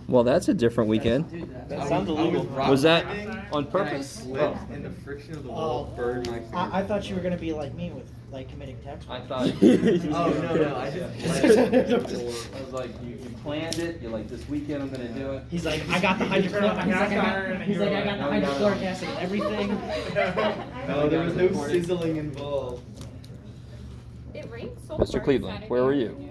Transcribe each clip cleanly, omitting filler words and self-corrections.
Well, that's a different weekend. That sounds illegal. Was that on purpose? And the friction of the wall burned my finger. I thought you were gonna be like me with like committing tax I fraud. thought. No, I just. I was like, you planned it. You're like, this weekend I'm gonna do it. He's like, I got the hydrochloric. He's like, I got the hydrochloric acid and everything. No, there was no sizzling involved. It rained so Mr. hard Cleveland, Saturday. where were you?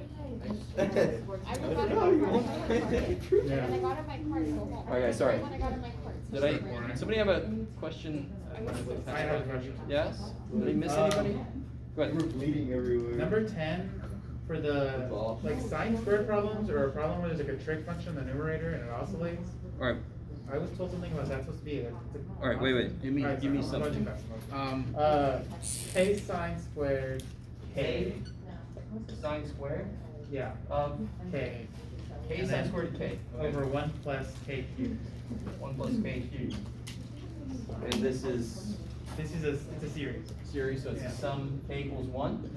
I was out of my car, and I got in my car to go home. Okay, sorry. When I got in my car. Did I? Somebody have a question? I have a question. Yes. Did I miss anybody? Go We were ahead. bleeding everywhere. Number 10, for the like sine squared problems or a problem where there's like a trig function in the numerator and it oscillates. All right. I was told something about that's supposed to be a. All right. Wait. Give me. Alright, Give me sorry, I'm going something. too fast. K sine squared K. Sine squared Yeah. of K. k And sine then squared k. Over 1 plus K cubed. 1 plus k cubed. And this is This is it's a series. series, so it's Yeah. a sum k equals 1.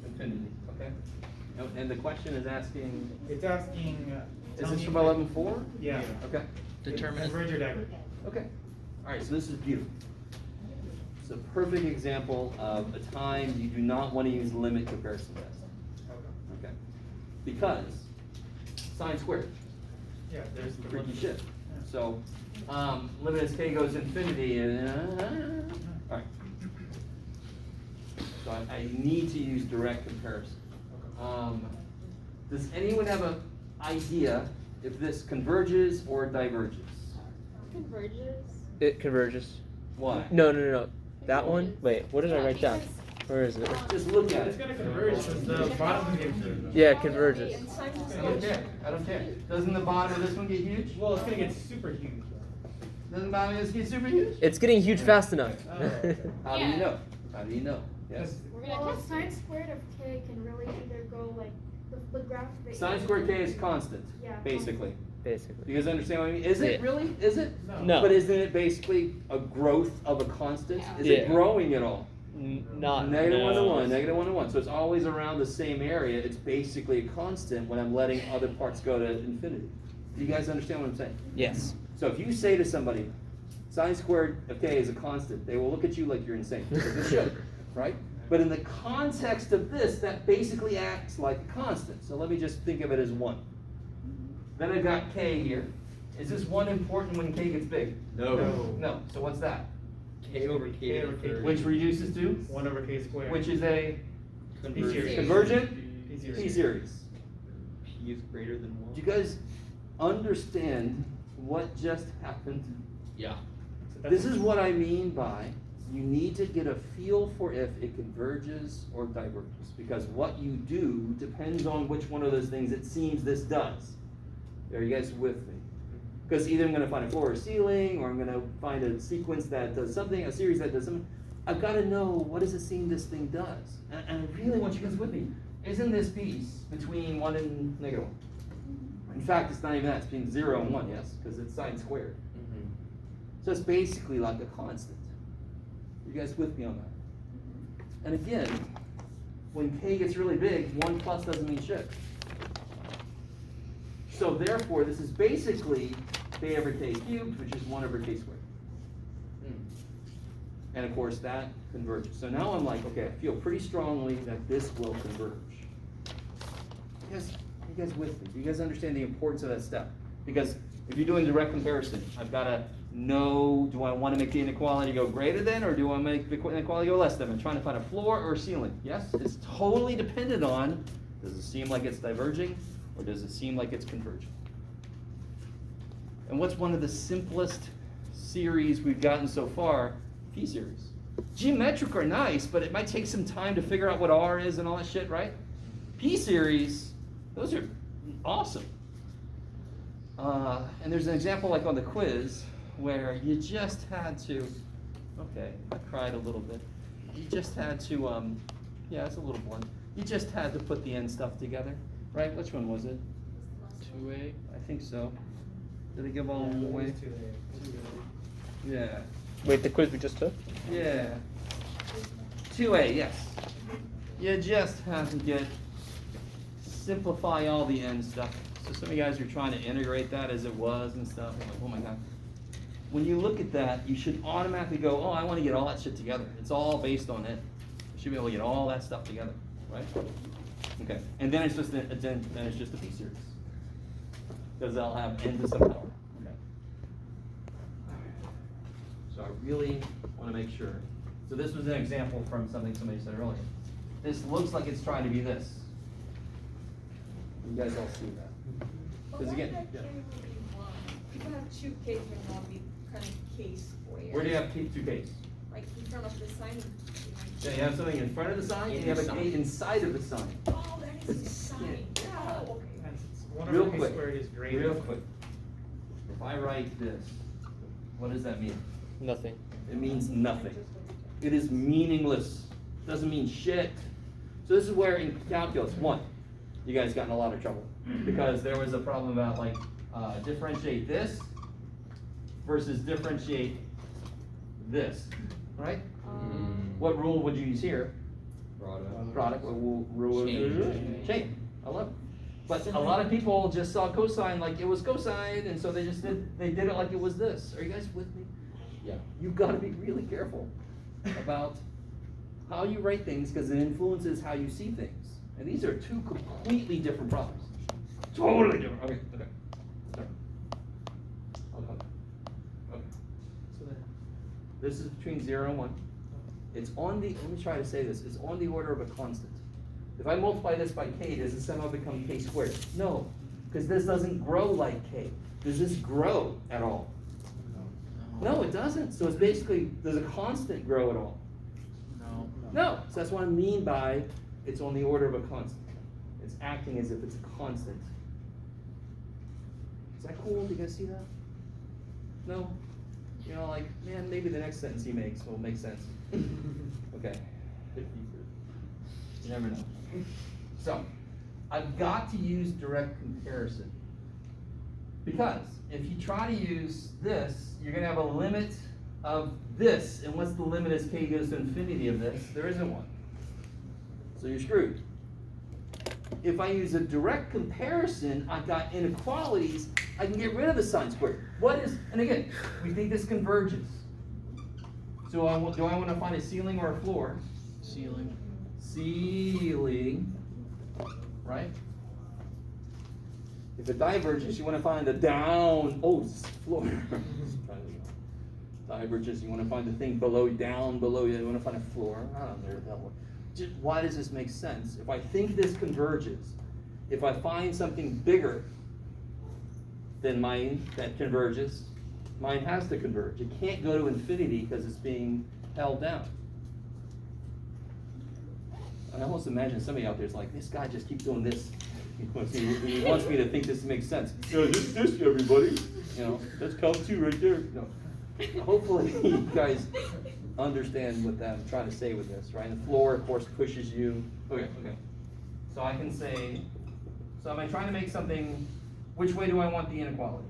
Infinity. Okay. And the question is asking. It's asking. Is tell this me from if- 11.4? Yeah. Okay. Converge or diverge. Okay. All right, so this is beautiful. It's a perfect example of a time you do not want to use limit comparison test. Okay. Because sine squared, Yeah, there's the freaky one- shit. So limit as k goes infinity, and all right. So I need to use direct comparison. Does anyone have an idea if this converges or diverges? Converges. It converges. Why? No. That one? Wait, what did I write down? Where is it? Just look at It's it. gonna converge because the bottom is getting. Yeah, it converges. And sine just I don't goes- care. I don't care. Doesn't the bottom of this one get huge? Well, it's gonna get super huge. Doesn't the bottom of this get super huge? It's getting huge fast enough. How do you know? How do you know? Yes. We're gonna test Sine squared of k can really either go like the graph. that Sine you- squared k is constant, Yeah. basically. Basically. Do you guys understand what I mean? Is it Yeah. really? Is it? No. But isn't it basically a growth of a constant? Is Yeah. it growing at all? Not Negative no. 1 to 1, negative 1 to 1. So it's always around the same area. It's basically a constant when I'm letting other parts go to infinity. Do you guys understand what I'm saying? Yes. So if you say to somebody, sine squared of k is a constant, they will look at you like you're insane. Because it should, right? But in the context of this, that basically acts like a constant. So let me just think of it as 1. Then I've got k here. Is this 1 important when k gets big? No. No. So what's that? K over K. K over K. Which reduces to? 1 over K squared. Which is a Convergent. convergent P series. p-series. P is greater than 1. Do you guys understand what just happened? Yeah. This is what I mean by you need to get a feel for if it converges or diverges, because what you do depends on which one of those things it seems this does. Are you guys with me? Because either I'm going to find a floor or ceiling, or I'm going to find a sequence that does something, a series that does something. I've got to know what does it seem this thing does. And I really want you guys with me. Isn't this piece between 1 and negative 1? In fact, it's not even that. It's between 0 and 1, yes, because it's sine squared. So it's basically like a constant. You guys with me on that? And again, when k gets really big, 1 plus doesn't mean shit. So therefore, this is basically k over k cubed, which is 1 over k squared. And of course, that converges. So now I'm like, okay, I feel pretty strongly that this will converge. You guys with me? Do you guys understand the importance of that step? Because if you're doing direct comparison, I've got to know, do I want to make the inequality go greater than, or do I make the inequality go less than? I'm trying to find a floor or a ceiling. Yes? It's totally dependent on, does it seem like it's diverging, or does it seem like it's converging? And what's one of the simplest series we've gotten so far? P-series. Geometric are nice, but it might take some time to figure out what R is and all that shit, right? P-series, those are awesome. And there's an example like on the quiz where you just had to, okay, I cried a little bit. You just had to, yeah, it's a little blunt. You just had to put the end stuff together, right? Which one was it? 2A? I think so. Did I give all them away? Yeah. Wait, the quiz we just took? Yeah. 2A, yes. You just have to simplify all the end stuff. So some of you guys are trying to integrate that as it was and stuff. I'm like, oh my God. When you look at that, you should automatically go, oh, I want to get all that shit together. It's all based on it. You should be able to get all that stuff together, right? Okay, and then it's just a P series. Because they'll have n to some power. Okay. So I really want to make sure. So this was an example from something somebody said earlier. This looks like it's trying to be this. You guys all see that? Because again, yeah. People have two Ks and one be kind of K squared. Where do you have two Ks? Like in front of the sign. Yeah, you have something in front of the sign, and you have a K inside of the sign. Oh, that is the sign. Oh, okay. One Real over K quick, squared is greater. real quick. If I write this, what does that mean? Nothing. It means nothing. It is meaningless. Doesn't mean shit. So this is where in calculus, one, you guys got in a lot of trouble. Because there was a problem about like, differentiate this versus differentiate this, right? What rule would you use here? Product. What rule? Chain. I love it. But a lot of people just saw cosine like it was cosine, and so they did it like it was this. Are you guys with me? Yeah. You've got to be really careful about how you write things because it influences how you see things. And these are two completely different problems. Totally different. Okay. Sorry. Okay. So then, this is between 0 and 1. It's on the, let me try to say this, it's on the order of a constant. If I multiply this by k, does it somehow become k squared? No, because this doesn't grow like k. Does this grow at all? No, it doesn't. So it's basically, does a constant grow at all? No. So that's what I mean by it's on the order of a constant. It's acting as if it's a constant. Is that cool? Do you guys see that? No? You know, like, man, maybe the next sentence he makes will make sense. Okay. You never know. So, I've got to use direct comparison. Because if you try to use this, you're going to have a limit of this. And what's the limit as k goes to infinity of this? There isn't one. So you're screwed. If I use a direct comparison, I've got inequalities. I can get rid of the sine squared. What is, and again, we think this converges. So do I want to find a ceiling or a floor? Ceiling, right? If it diverges, you want to find the down, floor. Diverges, you want to find the thing down below you, you want to find a floor. I don't know that one. Just, why does this make sense? If I think this converges, if I find something bigger than mine that converges, mine has to converge. It can't go to infinity because it's being held down. I almost imagine somebody out there is like, this guy just keeps doing this. He wants me to think this makes sense. This, everybody. You know, that's count 2 right there. No. Hopefully you guys understand what I'm trying to say with this, right? The floor, of course, pushes you. Okay. So I can say, so am I trying to make something, which way do I want the inequality?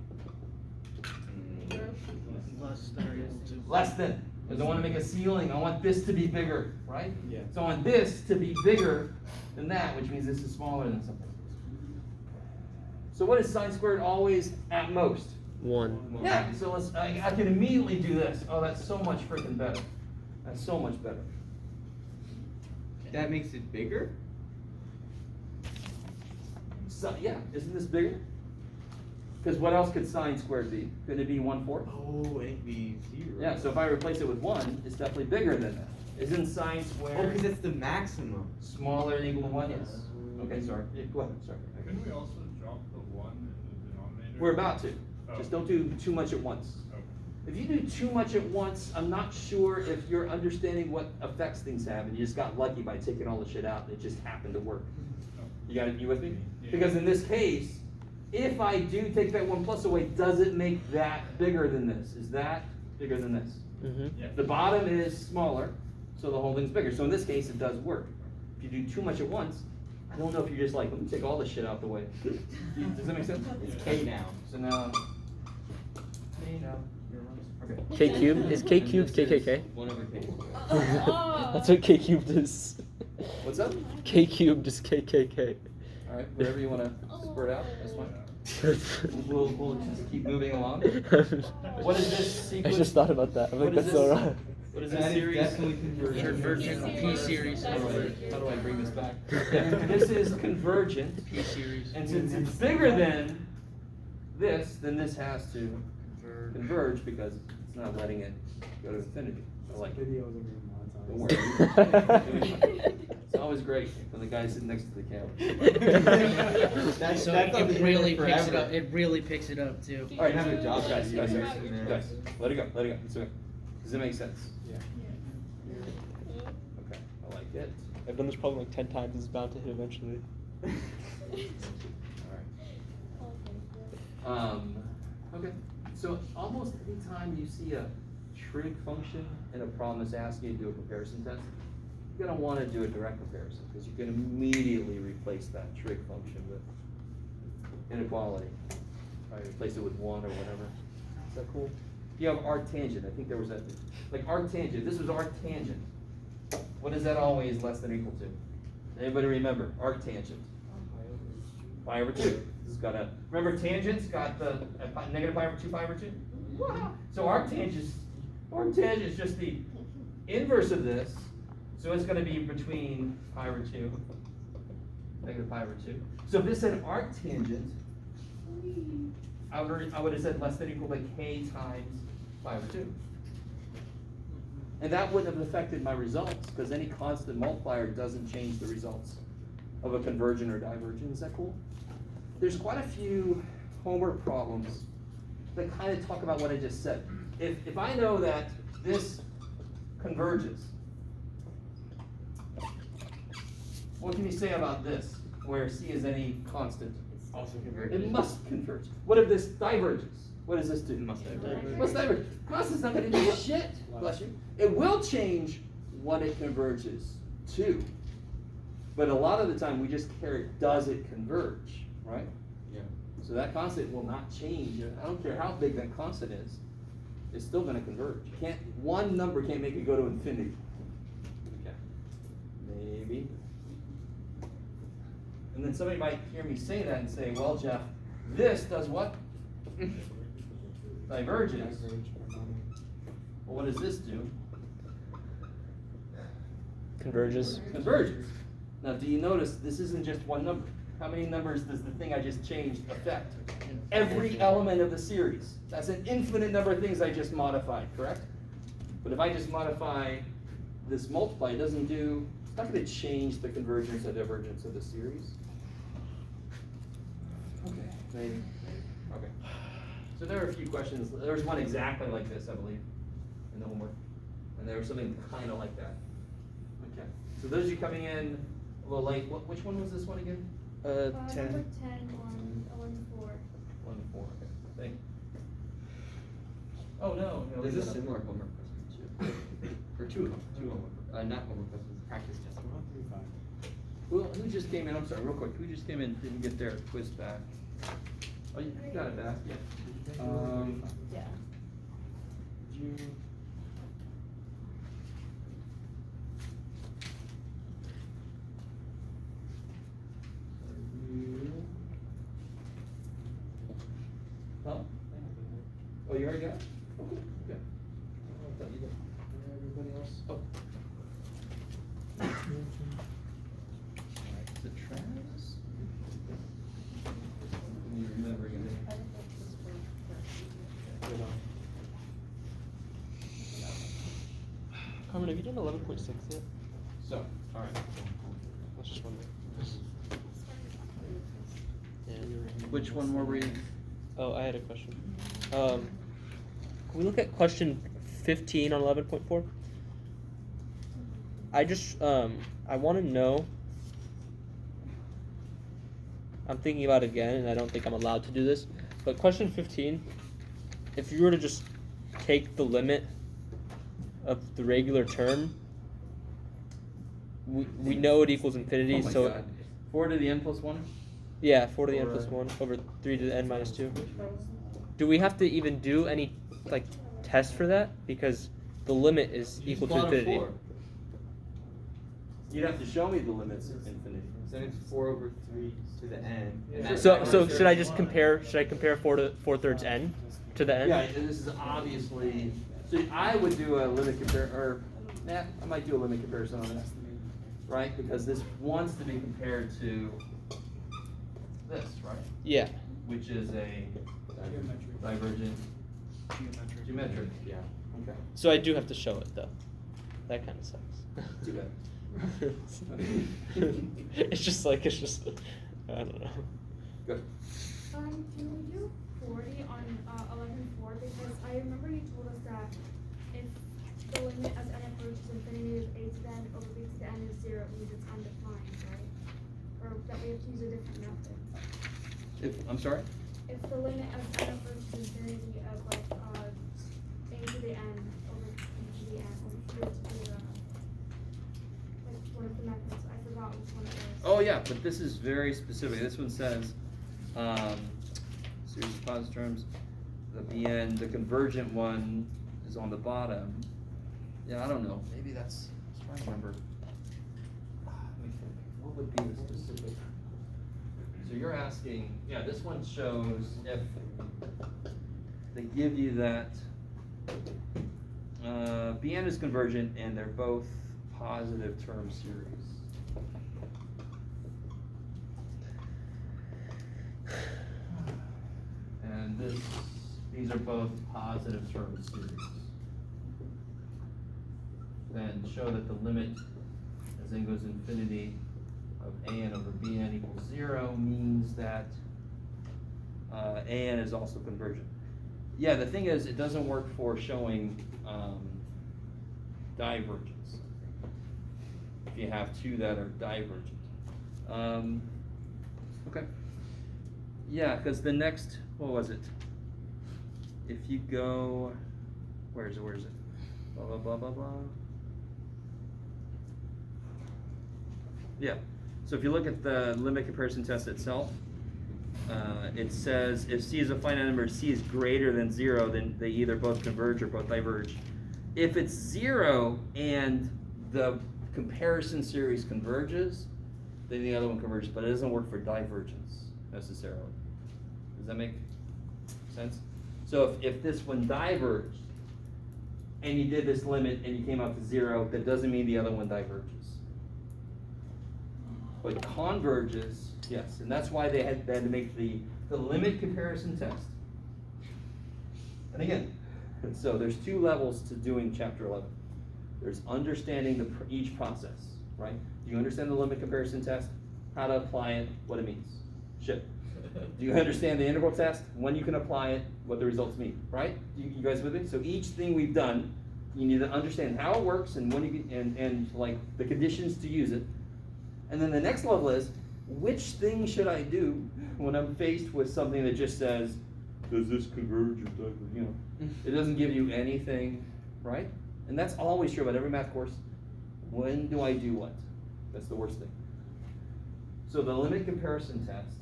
Less than. Because I want to make a ceiling. I want this to be bigger, right? Yeah. So I want this to be bigger than that, which means this is smaller than something. So what is sine squared always at most? 1. Yeah, so I can immediately do this. Oh, that's so much freaking better. That's so much better. That makes it bigger? So, yeah, isn't this bigger? Because what else could sine squared be? Could it be 1/4? Oh, it'd be 0. Yeah, so if I replace it with 1, it's definitely bigger than that. Isn't sine Oh, squared because it's the maximum. smaller than equal to 1? Yes. Okay, sorry. Yeah, go ahead, sorry. Couldn't we also drop the 1 in the denominator? We're about to. Oh. Just don't do too much at once. Okay. If you do too much at once, I'm not sure if you're understanding what effects things have, and you just got lucky by taking all the shit out, and it just happened to work. You with me? Yeah. Because in this case, if I do take that 1 plus away, does it make that bigger than this? Is that bigger than this? Mm-hmm. Yeah. The bottom is smaller, so the whole thing's bigger. So in this case, it does work. If you do too much at once, I don't know if you're just like, let me take all this shit out the way. Does that make sense? It's K now. So now, okay. K cubed? Is K cubed KKK? 1 over K. That's what K cubed is. What's up? K cubed is KKK. All right, whatever you want to spurt out, that's fine. We'll just keep moving along. What is this I sequence? just thought about that. I'm What like, is that's so this? wrong. What is this That is series? definitely convergent. Convergent P series. How do I bring this back? This is convergent. P series. And since it's bigger than this, then this has to converge because it's not letting it go to infinity. I like it. Videos are being Don't monetized. worry. It's always great when the guy's sitting next to the camera. That's So on it the really internet picks it forever. up. It really picks it up too. All right, have a job guys, for guys, you. guys, guys, let it go, let it go. It's okay. Does it make sense? Yeah. Okay, I like it. I've done this problem like 10 times. It's bound to hit eventually. All right. Okay, so almost any time you see a trig function in a problem that's asking you to do a comparison test, you're gonna wanna do a direct comparison, because you can immediately replace that trig function with inequality. Right, replace it with 1 or whatever. Is that cool? You have arctangent, I think there was that, like arctangent, this was arctangent. What is that always less than or equal to? Anybody remember, arctangent? Pi over 2. This has got a, remember tangent's got the negative pi over 2, pi over 2? So arctangent is just the inverse of this, so it's gonna be between pi over 2, negative pi over 2. So if this said arctangent, I would have said less than or equal to k times pi over 2. And that wouldn't have affected my results, because any constant multiplier doesn't change the results of a convergent or divergent. Is that cool? There's quite a few homework problems that kind of talk about what I just said. If I know that this converges, what can you say about this, where C is any constant? Also It must converge. What if this diverges? What does this do? Must diverge. Must diverge. Constant's not gonna do shit, bless you. It will change what it converges to. But a lot of the time, we just care, does it converge, right? Yeah. So that constant will not change. I don't care how big that constant is, it's still gonna converge. One number can't make it go to infinity. Okay. Maybe. And then somebody might hear me say that and say, well, Jeff, this does what? Diverges. Well, what does this do? Converges. Converges. Now, do you notice this isn't just one number? How many numbers does the thing I just changed affect? Every element of the series. That's an infinite number of things I just modified, correct? But if I just modify this multiply, it doesn't do, it's not going to change the convergence or divergence of the series. Okay, maybe. Okay. So there are a few questions. There was one exactly like this, I believe, in the homework. And there was something kind of like that. Okay. So those of you coming in a little late, which one was this one again? 10. Number 10 on 4. 1 to 4, okay. Thank you. Oh, no. There's a similar homework question too. Or two homework, not homework questions, practice tests. Well, who just came in? I'm sorry, real quick. Who just came in, didn't get their quiz back? Oh, you got it back, yeah. Yeah. Did you? Huh? Oh, you already got it? Okay, good. I thought you did. Everybody else? Oh. Alright, is it Travis? You remember again? Carmen, have you done 11.6 yet? So, alright. That's just wondering. Yeah. Which one were we? Oh, I had a question. Can we look at question 15 on 11.4? I just, I want to know, I'm thinking about it again, and I don't think I'm allowed to do this, but question 15, if you were to just take the limit of the regular term, we know it equals infinity, Oh my so, God. 4 to the n plus 1? yeah, 4 to the n plus 1 over 3 to the n minus 2. Do we have to even do any, like, test for that? Because the limit is equal to infinity. You'd have to show me the limits of infinity. So it's 4/3 to the n. And that's So not so gonna should I serve just one. compare? Should I compare 4/3 n to the n? Yeah, and this is obviously, so I would do a limit I might do a limit comparison on this, right? Because this wants to be compared to this, right? Yeah. Which is a divergent geometric, yeah, okay. So I do have to show it though. That kind of sucks. Too bad. it's just I don't know. Good. Can we do 40 on 11.4? Because I remember you told us that if the limit as n approaches infinity of a to the n over b to the n is 0, it means it's undefined, right? Or that we have to use a different method. I'm sorry? If the limit as n approaches infinity of a to the n over b to the n or b to the one of the methods, I forgot which one it was. Oh yeah, but this is very specific. This one says, series of positive terms, the BN, the convergent one is on the bottom. Yeah, I don't know. Maybe that's, I was trying to remember. Let me think. What would be the specific? So you're asking, yeah, this one shows if they give you that BN is convergent and they're both positive term series. And these are both positive term series. Then show that the limit as n goes infinity of an over bn equals 0 means that an is also convergent. Yeah, the thing is, it doesn't work for showing divergence. If you have two that are divergent. Okay. Yeah, because the next, what was it? If you go, where is it? Blah, blah, blah, blah, blah. Yeah, so if you look at the limit comparison test itself, it says if C is a finite number, C is greater than 0, then they either both converge or both diverge. If it's 0 and the comparison series converges, then the other one converges, but it doesn't work for divergence necessarily. Does that make sense? So if this one diverged and you did this limit and you came out to 0, that doesn't mean the other one diverges. But converges, yes, and that's why they had to make the limit comparison test. And again, so there's two levels to doing chapter 11. There's understanding each process, right? Do you understand the limit comparison test? How to apply it, what it means? Shit. Do you understand the integral test? When you can apply it, what the results mean, right? You guys with me? So each thing we've done, you need to understand how it works and when you can, and like the conditions to use it. And then the next level is, which thing should I do when I'm faced with something that just says, does this converge or diverge? You know, it doesn't give you anything, right? And that's always true about every math course. When do I do what? That's the worst thing. So the limit comparison test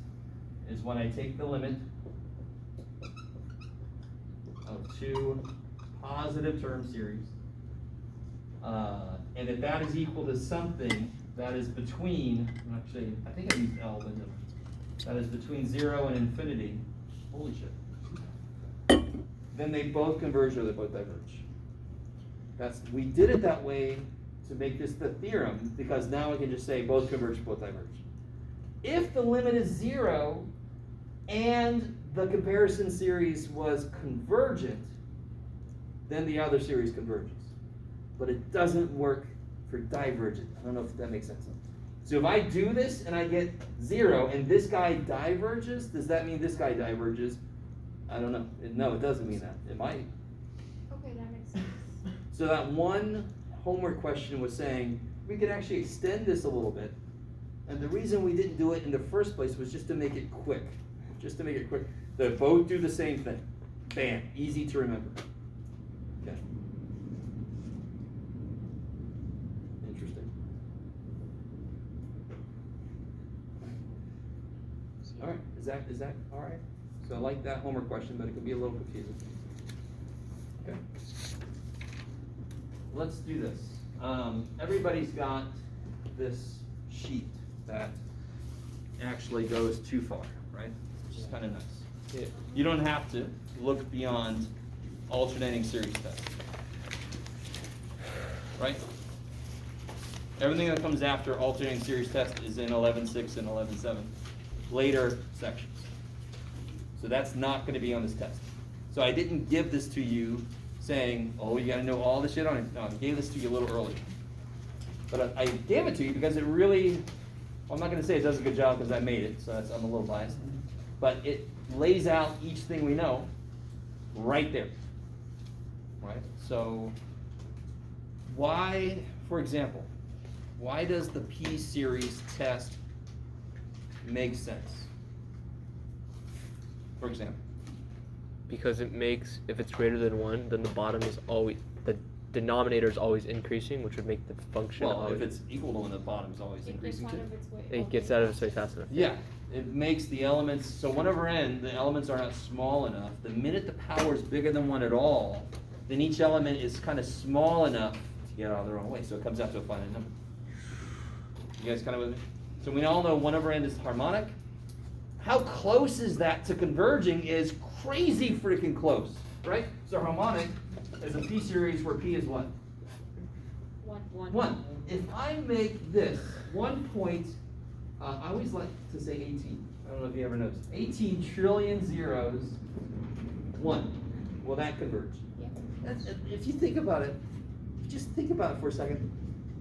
is when I take the limit of two positive term series, and if that is equal to something that is between, actually, I think I used L, but no, that is between 0 and infinity, holy shit, then they both converge or they both diverge. We did it that way to make this the theorem, because now we can just say both converge, both diverge. If the limit is 0 and the comparison series was convergent, then the other series converges. But it doesn't work for divergent. I don't know if that makes sense. So if I do this and I get 0 and this guy diverges, does that mean this guy diverges? I don't know. No, it doesn't mean that. It might. Okay, that makes sense. So that one homework question was saying we could actually extend this a little bit. And the reason we didn't do it in the first place was just to make it quick. Just to make it quick. They both do the same thing. Bam. Easy to remember. Okay. Interesting. All right. Is that all right? So I like that homework question, but it can be a little confusing. Okay. Let's do this. Everybody's got this sheet that actually goes too far, right? Which is kind of nice. Yeah. You don't have to look beyond alternating series tests, right? Everything that comes after alternating series test is in 11.6 and 11.7, later sections. So that's not going to be on this test. So I didn't give this to you saying, oh, you got to know all the shit on it. No, I gave this to you a little early. But I gave it to you because it really, well, I'm not going to say it does a good job because I made it, so I'm a little biased. But it lays out each thing we know right there, right? So why, for example, why does the P-series test make sense? For example. Because it makes, if it's greater than 1, then the bottom is always, the denominator is always increasing, which would make the function Well, always, if it's equal to 1, the bottom is always increasing too. it gets out of its way fast enough. Yeah, it makes the elements, so 1 over n, the elements are not small enough. The minute the power is bigger than 1 at all, then each element is kind of small enough to get out of their own way, so it comes out to a finite number. You guys kind of with me? So we all know 1 over n is harmonic. How close is that to converging is crazy freaking close, right? So harmonic is a P-series where P is what? 1. If I make this 1 point, I always like to say 18. I don't know if you ever noticed. 18 trillion zeros, 1. Will that converge? Yeah. If you think about it, just think about it for a second.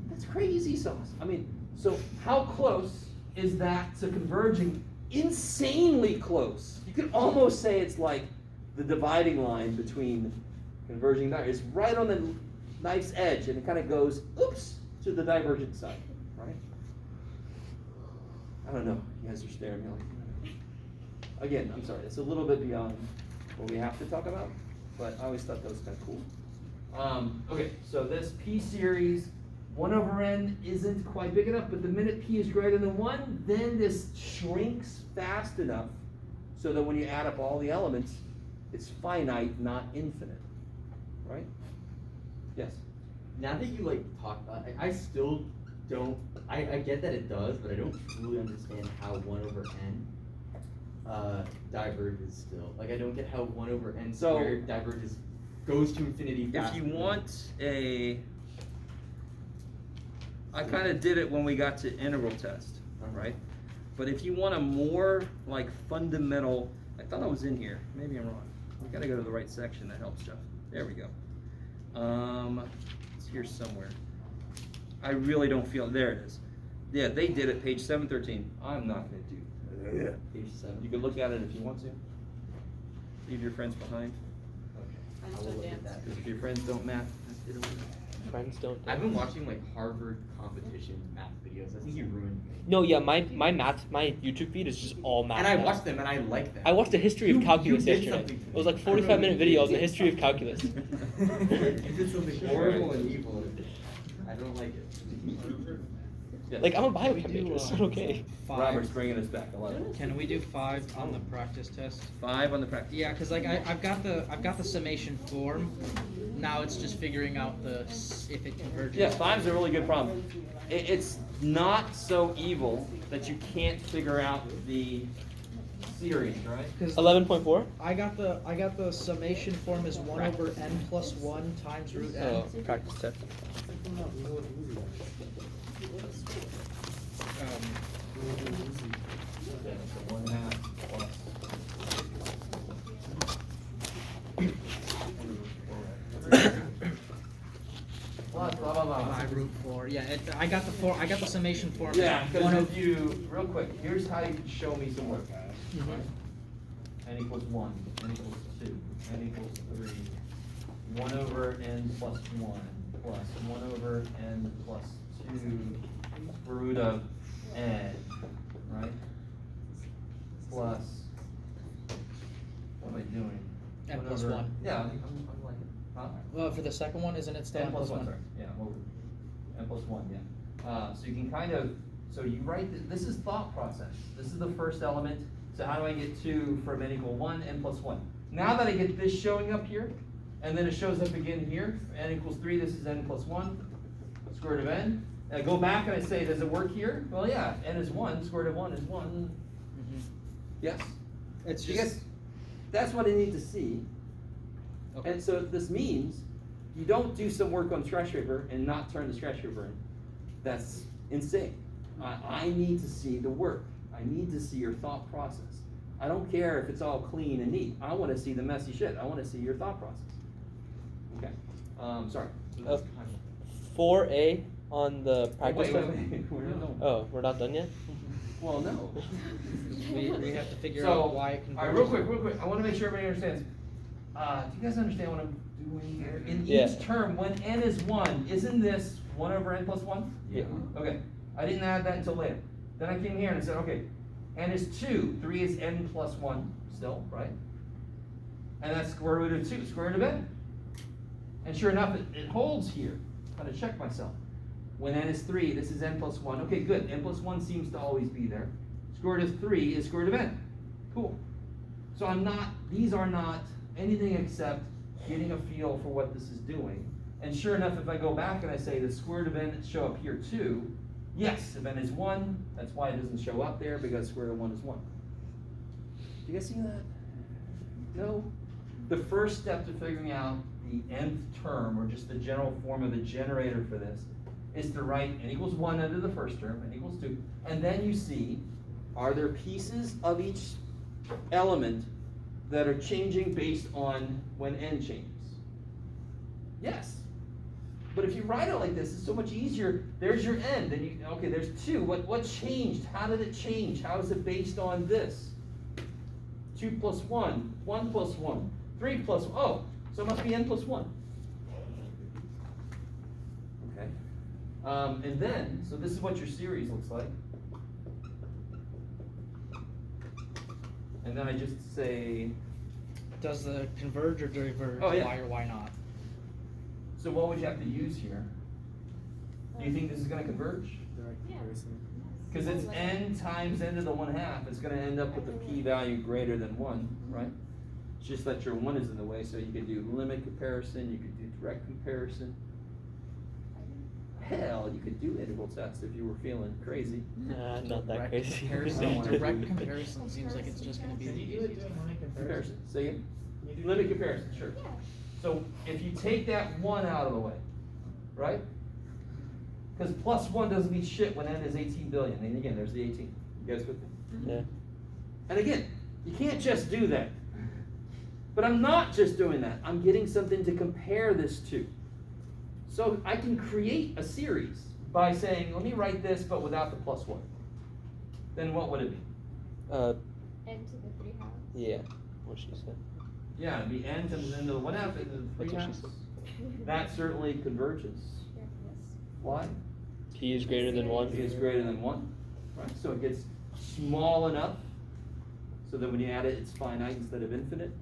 That's crazy sauce. I mean, so how close is that to converging? Insanely close. You could almost say it's like the dividing line between converging. It's right on the knife's edge, and it kind of goes, oops, to the divergent side, right? I don't know. You guys are staring at me like, again, I'm sorry. It's a little bit beyond what we have to talk about, but I always thought that was kind of cool. Okay, so this P-series, 1 over n isn't quite big enough, but the minute P is greater than 1, then this shrinks fast enough so that when you add up all the elements, it's finite, not infinite, right? Yes? Now that you talk about it, I still don't, I get that it does, but I don't truly understand how 1 over n diverges still. I don't get how 1 over n squared diverges, goes to infinity fast. If you want I kind of did it when we got to integral test, right? But if you want a more fundamental, I thought I was in here. Maybe I'm wrong. We got to go to the right section that helps Jeff. There we go. It's here somewhere. I really don't feel, there it is. Yeah, they did it, page 713. I'm not going to do page 7. You can look at it if you want to. Leave your friends behind. Okay. I will look at that. Because if your friends don't math, Friends don't. I've been watching Harvard competition math videos. I think you ruined me. No, yeah, my YouTube feed is just all math. And I now. watched them and I like them. I watched a history of calculus you did yesterday. something to It was me. like 45-minute video on the history of calculus. You did something horrible and evil. I don't like it. yes. Like, I'm a biochem major, it's not okay. Robert's bringing us back 11. Can we do 5 on the practice test? 5 on the practice. Yeah, because I've got the summation form. Now it's just figuring out if it converges. Yeah, 5's a really good problem. It's not so evil that you can't figure out the series, right? 11.4? I got the summation form is 1 over n plus 1 times root n. Oh, practice test. Yeah, so 1/2 plus. Plus blah blah blah. 5 root 4. Yeah, I got the summation form. Yeah, One because of- if you, real quick, here's how you can show me some work. N equals 1, n equals 2, n equals 3, 1 over n plus 1, plus 1 over n plus 2, square root of n, right? Plus, what am I doing? N 1 plus over- 1. Yeah, I'm like, huh? Well, for the second one, isn't it still N plus 1, sorry, yeah, over, n plus 1, yeah. So you can kind of, so you write, this is thought process. This is the first element. So how do I get 2 from n equal 1, n plus 1? Now that I get this showing up here, and then it shows up again here, n equals 3, this is n plus 1, square root of n. I go back and I say, does it work here? Well, yeah, n is 1, square root of 1 is 1. Yes? It's You just guys, that's what I need to see. okay. And so this means you don't do some work on stretch paper and not turn the stretch paper in. That's insane. I need to see the work. I need to see your thought process. I don't care if it's all clean and neat. I want to see the messy shit. I want to see your thought process. Okay. Sorry. 4A on the practice. Wait. We're not done. Oh, we're not done yet? Well, no. We have to figure So, out why it all right, converges. real quick. I want to make sure everybody understands. Do you guys understand what I'm doing here? In Yeah. each term, when n is 1, isn't this 1 over n plus 1? Yeah. Okay, I didn't add that until later. Then I came here and I said, okay, n is 2, 3 is n plus 1 still, right? And that's square root of 2, square root of n. And sure enough, it holds here. I'm gonna check myself. When n is 3, this is n plus 1. Okay, good, n plus 1 seems to always be there. Square root of 3 is square root of n. Cool. So these are not anything except getting a feel for what this is doing. And sure enough, if I go back and I say the square root of n show up here too, yes, if n is 1, that's why it doesn't show up there, because square root of 1 is 1. Do you guys see that? No? The first step to figuring out the nth term, or just the general form of the generator for this, is to write n equals 1 under the first term, n equals 2, and then you see, are there pieces of each element that are changing based on when n changes? Yes. But if you write it like this, it's so much easier. There's your n. Then you, okay, there's 2. What changed? How did it change? How is it based on this? 2 plus 1, 1 plus 1, 3 plus 1. Oh, so it must be n plus 1. Okay. And then, so this is what your series looks like. And then I just say, Does the converge or diverge? Oh, yeah. Why or why not? so what would you have to use here? Do you think this is going to converge? Yeah. Because it's n times n to the 1/2. It's going to end up with a p-value greater than 1, right? It's just that your 1 is in the way, so you could do limit comparison, you could do direct comparison. Hell, you could do integral test if you were feeling crazy. Not that Direct crazy. comparison. Direct comparison seems like it's just going to be Can the you do it easiest. doing line comparison? Comparison, say again? Can you do Limit comparison, sure. Yeah. So if you take that 1 out of the way, right? Because plus 1 doesn't mean shit when n is 18 billion. And again, there's the 18. You guys with me? Yeah. And again, you can't just do that. But I'm not just doing that. I'm getting something to compare this to. So I can create a series by saying, let me write this, but without the plus 1. Then what would it be? N to the 3 halves. Yeah. What she said. Yeah, it'd be n times n to the 1/2 into the 3 That's what she halves. said. That certainly converges. Yes. Why? P is greater than 1. P is greater than 1, right? So it gets small enough so that when you add it, it's finite instead of infinite.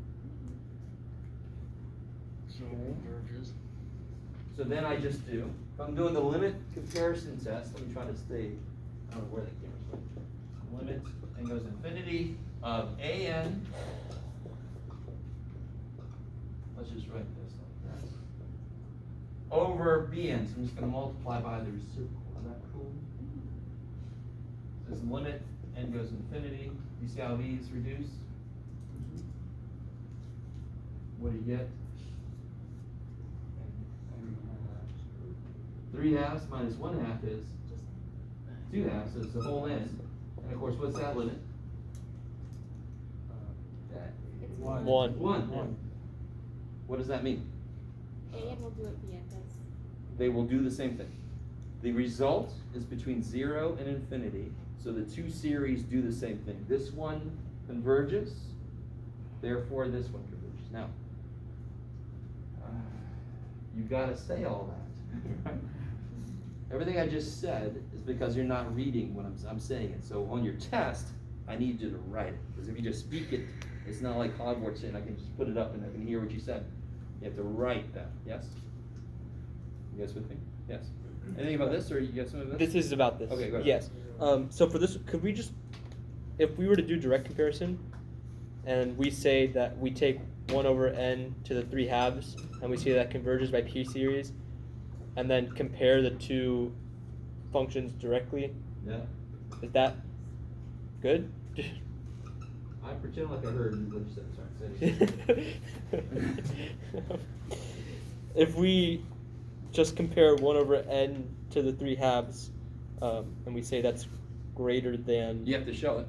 So it converges. So then I just do, if I'm doing the limit comparison test, let me try to stay, I don't know where the camera's going. Limit n goes infinity of an, let's just write this like that, over bn, so I'm just gonna multiply by the reciprocal, is that cool? This limit n goes infinity, you see how these reduce? What do you get? 3/2 minus 1/2 is 2/2, so it's the whole n. And of course, what's that limit? It's 1. 1. What does that mean? A will do it B and does. They will do the same thing. The result is between 0 and infinity, so the two series do the same thing. This one converges, therefore this one converges. Now, you've got to say all that. Everything I just said is because you're not reading when I'm saying it. So on your test, I need you to write it. Because if you just speak it, it's not like Hogwarts and I can just put it up and I can hear what you said. You have to write that. Yes? You guys with me? Yes. Anything about this, or you got some of this? This is about this. Okay, go ahead. Yes. So for this, could we just, if we were to do direct comparison, and we say that we take 1 over n to the 3/2, and we say that converges by p series, and then compare the two functions directly. Yeah. Is that good? I pretend like I heard what you said. Sorry. If we just compare 1 over n to the 3 halves, and we say that's greater than, You have to show it.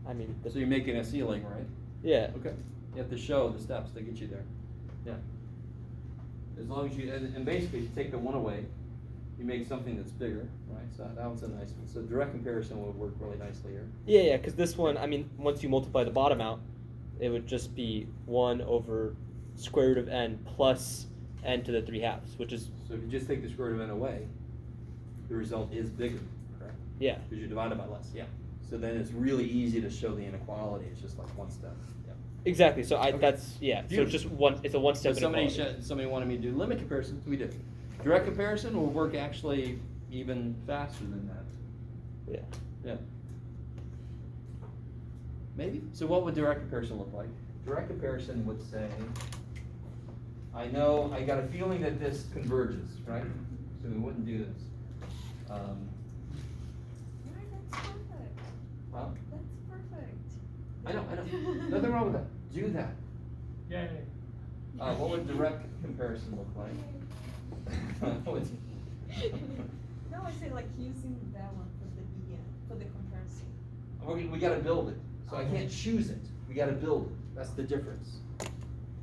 I mean, So you're making a ceiling, right? yeah. Okay. You have to show the steps to get you there. Yeah. As long as you, and basically, if you take the 1 away, you make something that's bigger, right? So that one's a nice one. So direct comparison would work really nicely here. Yeah, because this one, I mean, once you multiply the bottom out, it would just be 1 over square root of n plus n to the 3 halves, which is, So if you just take the square root of n away, the result is bigger, correct? yeah. Because you divide it by less, yeah. So then it's really easy to show the inequality. It's just like one step. Yeah. Exactly. So Okay. that's, yeah. So Beautiful. just one. It's a one step. So somebody inequality. somebody wanted me to do limit comparisons. We did. Direct comparison will work actually even faster than that. Yeah. Yeah. Maybe. So what would direct comparison look like? Direct comparison would say, I know, I got a feeling that this converges, right? So we wouldn't do this. That's perfect. Huh? That's perfect. I know. Nothing wrong with that. Do that. Yay. What would direct comparison look like? No, I say like using that one for the for the comparison. We gotta build it, so I can't choose it, we gotta build it, that's the difference.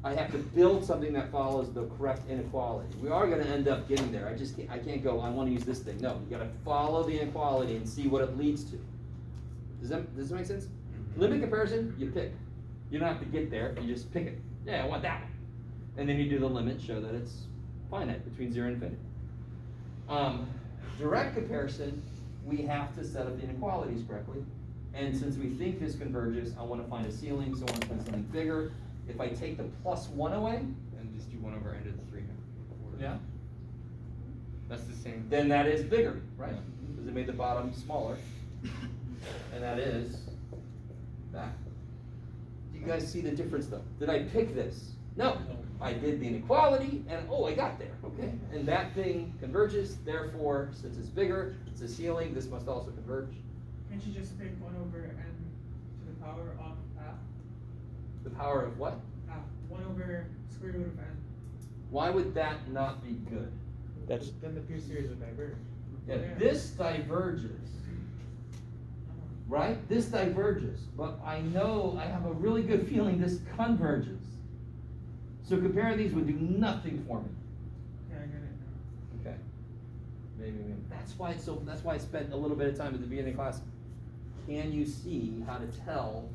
I have to build something that follows the correct inequality. We are gonna end up getting there, I can't go, I wanna use this thing, no, you gotta follow the inequality and see what it leads to. Does that make sense? Limit comparison, you pick. You don't have to get there, you just pick it. Yeah, I want that one. And then you do the limit, show that it's finite, between 0 and infinity. Direct comparison, we have to set up the inequalities correctly. And since we think this converges, I want to find a ceiling, so I want to find something bigger. If I take the plus 1 away, And just do 1 over n to the 3. yeah, That's the same. then that is bigger, right? Because it made the bottom smaller. And that is that. Do you guys see the difference though? Did I pick this? No. I did the inequality, and oh, I got there, okay? And that thing converges, therefore, since it's bigger, it's a ceiling, this must also converge. Can't you just pick 1 over n to the power of half? The power of what? Half. 1 over square root of n. Why would that not be good? That's Then the pure series would diverge. Yeah, this diverges, right? This diverges, but I know, I have a really good feeling this converges. So comparing these would do nothing for me. Yeah, I get it now. Okay. Maybe. That's why I spent a little bit of time at the beginning of class. Can you see how to tell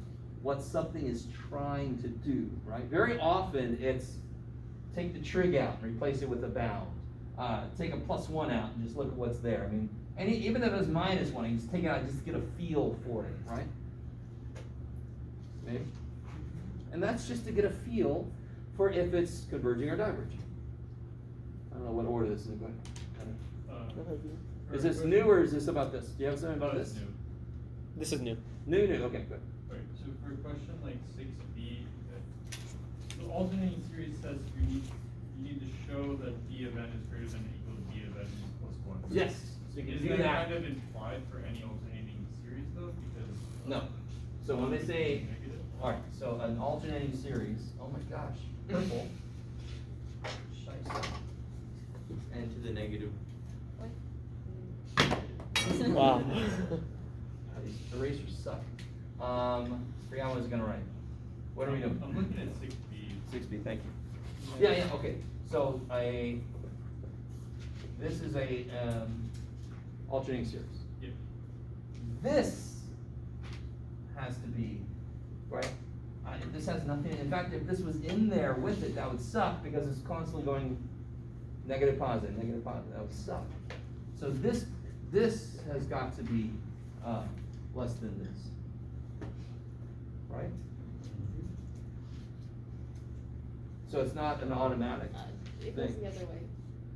what something is trying to do, right? Very often it's take the trig out and replace it with a bound. Take a plus 1 out and just look at what's there. I mean, even if it's minus 1, you just take it out just to get a feel for it, right? Maybe. And that's just to get a feel for if it's converging or diverging. I don't know what order this is going. Is this new or is this about this? Do you have something about this? New. this is new. New, okay, good. Right, so for a question like 6b, the alternating series says you need to show that b of n is greater than or equal to b of n plus 1. Yes, so you can Is do that that. kind of implied for any alternating series though? Because No. So when they say, negative? alright, so an alternating series, oh my gosh, purple. Scheisse. And to the negative. Wow. These erasers suck. Forgot what I was gonna write. What are we doing? I'm looking at 6b. 6B, thank you. Yeah, okay, so this is a, alternating series. Yeah. This has to be, right? This has nothing, in fact, if this was in there with it, that would suck because it's constantly going negative, positive, that would suck. So this has got to be, less than this, right? So it's not an automatic It goes thing. the other way,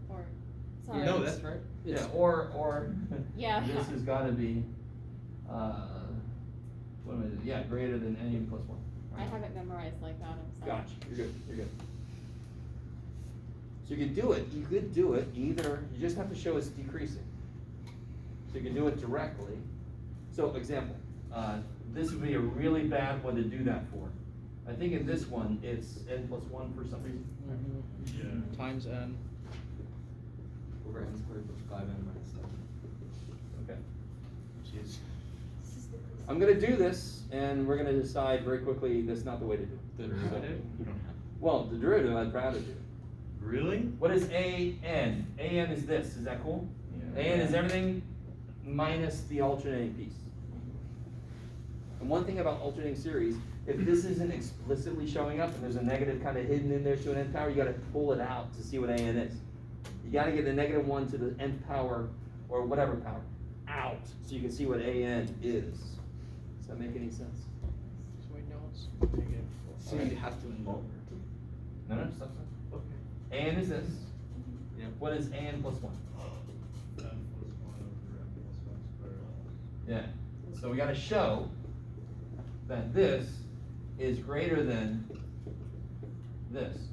or, sorry. No, that's right. Yeah, or Yeah. this has gotta be, what am I doing? Yeah, greater than n plus 1. I have it memorized like that, I'm sorry. Gotcha, you're good. So you could do it, either, you just have to show it's decreasing. So you can do it directly. So example, this would be a really bad one to do that for. I think in this one, it's n plus 1 for some reason. Yeah. Times n. Over n squared plus 5n minus 7. Okay. Jeez. I'm gonna do this, and we're gonna decide very quickly that's not the way to do it. The derivative? You don't have. Well, the derivative I'd rather do. Really? What is an? An is this, is that cool? Yeah. An is everything minus the alternating piece. And one thing about alternating series, if this isn't explicitly showing up and there's a negative kind of hidden in there to an nth power, you gotta pull it out to see what an is. You gotta get the -1 to the nth power, or whatever power, out, so you can see what an is. Does that make any sense? So wait, no, it's negative. So you have to involve her. No, stop. Okay. An is this. Yeah. What is an plus 1? N plus 1 over n plus 1 squared. Yeah, so we gotta show that this is greater than this.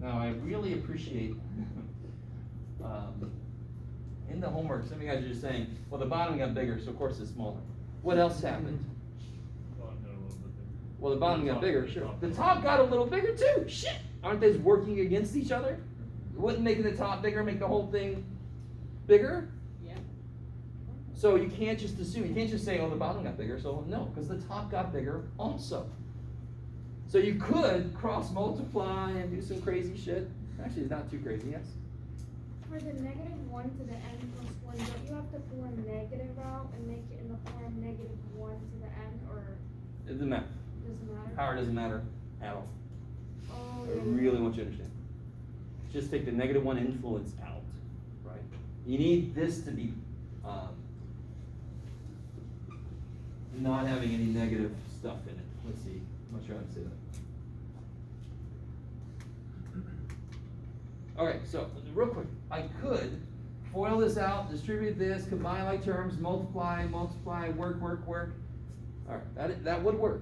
Now, I really appreciate, in the homework, some of you guys are just saying, well, the bottom got bigger, so of course it's smaller. What else happened? Well, no, a little bit bigger. Well, the bottom got Top- bigger, the sure. top. The top got a little bigger too, shit! Aren't they working against each other? Wouldn't making the top bigger make the whole thing bigger? Yeah. So you can't just assume, you can't just say, oh, the bottom got bigger, so no, because the top got bigger also. So you could cross multiply and do some crazy shit. Actually, it's not too crazy, yes? For the -1 to the n plus 1, don't you have to pull a negative out and make it in the form -1 to the n, or It doesn't matter. doesn't matter? Power doesn't matter at all. Oh, I yeah. really want you to understand. Just take the -1 influence out, right? You need this to be not having any negative stuff in it. Let's see. I'm not sure how to say that. Okay, so real quick, I could FOIL this out, distribute this, combine like terms, multiply, work. Alright, that would work.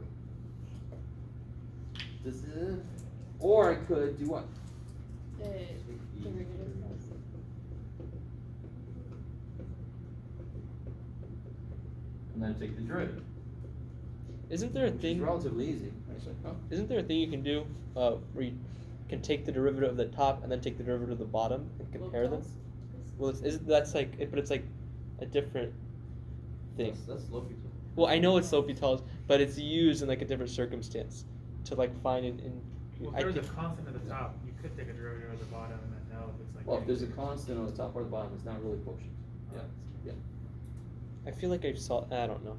Or I could do what? And then take the derivative. Isn't there a Which is thing? relatively easy, actually. Huh? Isn't there a thing you can do where you can take the derivative of the top and then take the derivative of the bottom and compare them? Well, that's like, but it's like a different thing. That's L'Hopital. Well, I know it's L'Hopital's, but it's used in like a different circumstance to like find in Well, if I there was a think- constant at the top, you could take a derivative of the bottom and then know if it's like. Well, if there's a constant on the top or the bottom, it's not really a quotient. Yeah, yeah. I feel like I saw. I don't know.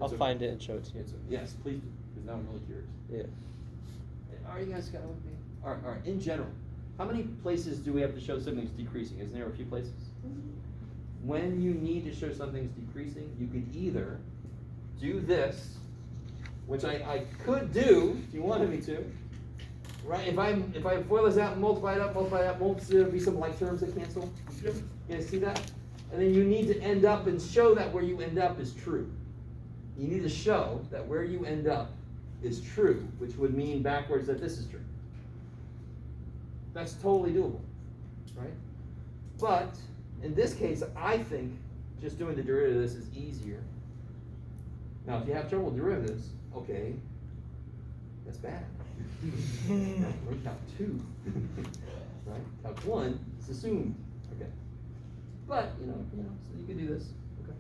I'll It's okay. find it and show it to you. Yes, please do, because now I'm really curious. Yeah. Are you guys kind of with me? All right, in general, how many places do we have to show something's decreasing? Isn't there a few places? When you need to show something's decreasing, you could either do this, which I could do if you wanted me to. Right? If I FOIL this out and multiply it up, won't there be some like terms that cancel? You guys see that? And then you need to end up and show that where you end up is true. You need to show that where you end up is true, which would mean backwards that this is true. That's totally doable, right? But in this case, I think just doing the derivative of this is easier. Now, if you have trouble with derivatives, okay, that's bad. Right, count 2, right? Count 1 is assumed, okay. But so you can do this. Okay.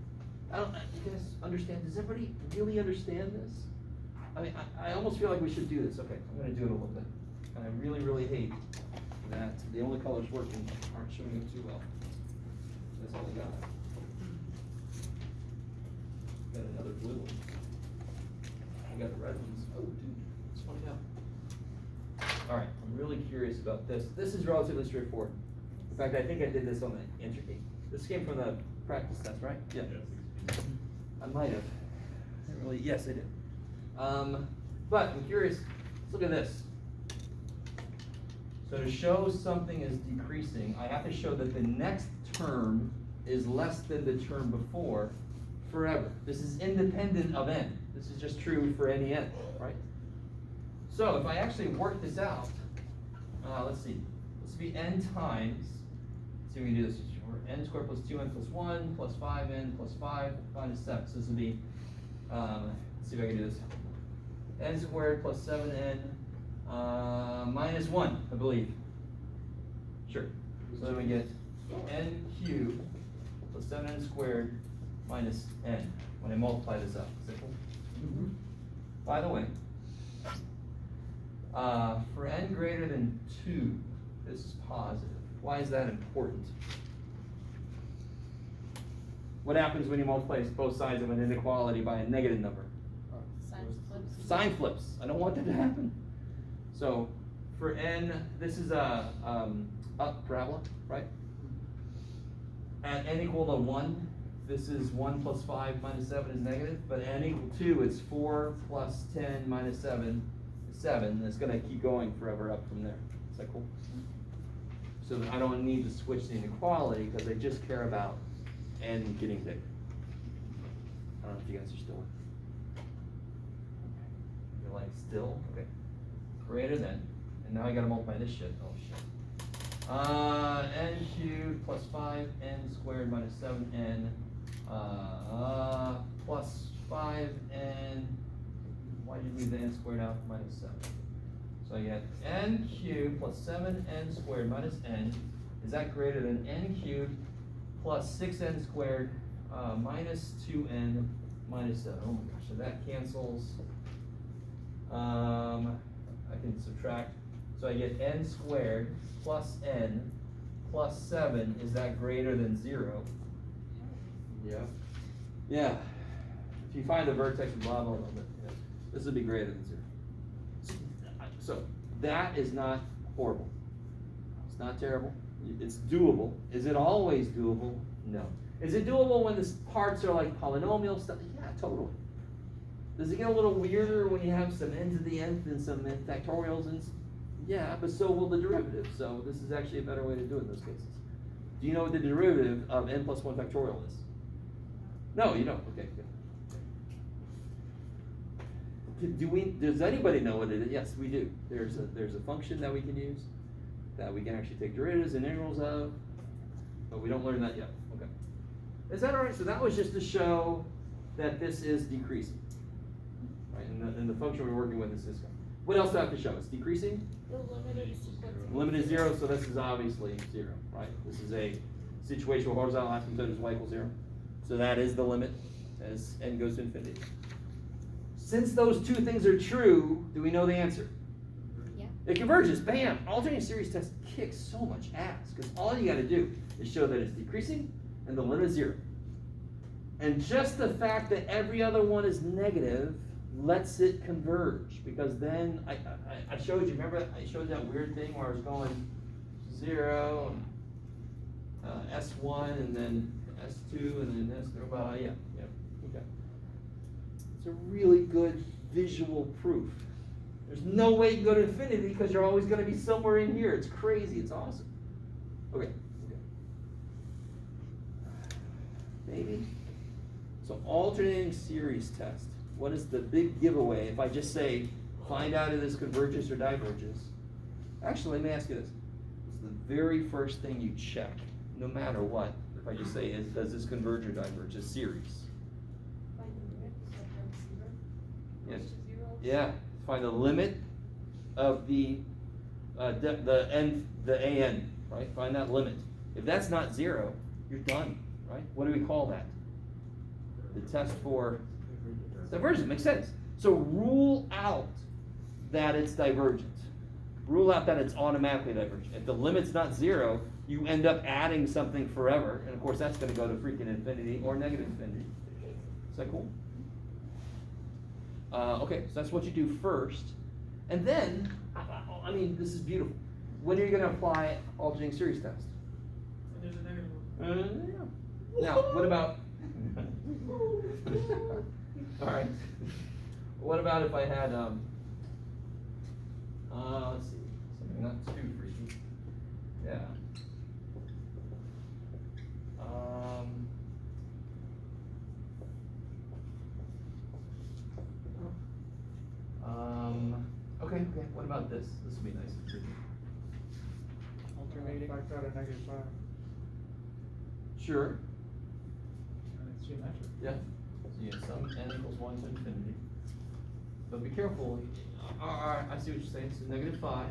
You guys understand? Does everybody really understand this? I mean, I almost feel like we should do this. Okay, I'm going to do it a little bit. And I really, really hate that the only colors working aren't showing up too well. That's all I got. Got another blue one. I got the red ones. Oh, dude, it's funny now. All right, I'm really curious about this. This is relatively straightforward. In fact, I think I did this on the entropy. This came from the practice test, right? Yeah. I might have. I didn't really. Yes, I did. But I'm curious. Let's look at this. So to show something is decreasing, I have to show that the next term is less than the term before forever. This is independent of n. This is just true for any n, right? So if I actually work this out, let's see. This would be n times, let's see if we can do this, n squared plus 2n plus 1 plus 5n plus 5 minus 7. So this would be, let's see if I can do this. N squared plus 7n minus 1, I believe. Sure. So then we get n cubed plus 7n squared minus n when I multiply this up. Simple. By the way, for n greater than 2, this is positive. Why is that important? What happens when you multiply both sides of an inequality by a negative number? Sign flips. I don't want that to happen. So for n, this is a up parabola, right? At n equal to 1, this is 1 plus 5 minus 7 is negative, but at n equal to 2, it's 4 plus 10 minus 7 is 7, and it's going to keep going forever up from there. Is that cool? So I don't need to switch the inequality because I just care about n getting bigger. I don't know if you guys are still with me. You're like, still? Okay. Greater than, and now I gotta multiply this shit. Oh shit. N cubed plus 5n squared minus 7n plus 5n. Why did you leave the n squared out? Minus 7. So I get n cubed plus 7n squared minus n. Is that greater than n cubed plus 6n squared minus 2n minus 7? Oh my gosh, so that cancels. I can subtract. So I get n squared plus n plus 7. Is that greater than 0? Yeah. Yeah. If you find the vertex of blah, blah, blah, yeah. This would be greater than 0. So that is not horrible. It's not terrible. It's doable. Is it always doable? No. Is it doable when the parts are like polynomial stuff? Yeah, totally. Does it get a little weirder when you have some n to the nth and some factorials? And yeah, but so will the derivative. So this is actually a better way to do it in those cases. Do you know what the derivative of n plus 1 factorial is? No, you don't. Okay, good. Does anybody know what it is? Yes, we do. There's a function that we can use that we can actually take derivatives and integrals of, but we don't learn that yet. Okay. Is that all right? So that was just to show that this is decreasing. Right, and the function we're working with is this guy. What else do I have to show? It's decreasing? The limit is equal to. Limit is 0, so this is obviously 0, right? This is a situation where horizontal asymptote is y equals 0. So that is the limit as n goes to infinity. Since those two things are true, do we know the answer? Yeah. It converges, bam! Alternating series test kicks so much ass, because all you gotta do is show that it's decreasing and the limit is 0. And just the fact that every other one is negative lets it converge, because then I showed you, remember I showed that weird thing where I was going 0, S1, and then S2, and then S3, yeah, okay. It's a really good visual proof. There's no way you can go to infinity because you're always going to be somewhere in here. It's crazy, it's awesome. Okay. Maybe? So alternating series test. What is the big giveaway if I just say, find out if this converges or diverges? Actually, let me ask you this. It's the very first thing you check, no matter what. If I just say, does this converge or diverge? A series. Yes. Yeah. Find the limit of the an, right? Find that limit. If that's not 0, you're done, right? What do we call that? The test for divergence. Makes sense. So rule out that it's divergent. Rule out that it's automatically divergent. If the limit's not 0, you end up adding something forever, and of course that's going to go to freaking infinity or negative infinity. Is that cool? Okay, so that's what you do first. And then, I mean, this is beautiful. When are you going to apply alternating series test? When there's a negative one. Yeah. Now, what about... All right. What about if I had, let's see, something not too freaky. Yeah. Okay, what about this? This would be nice and freaky. alternating. Factor out a -5. Sure. And it's geometric. Yeah. So you have some n equals 1 to infinity. But be careful. I see what you're saying. So -5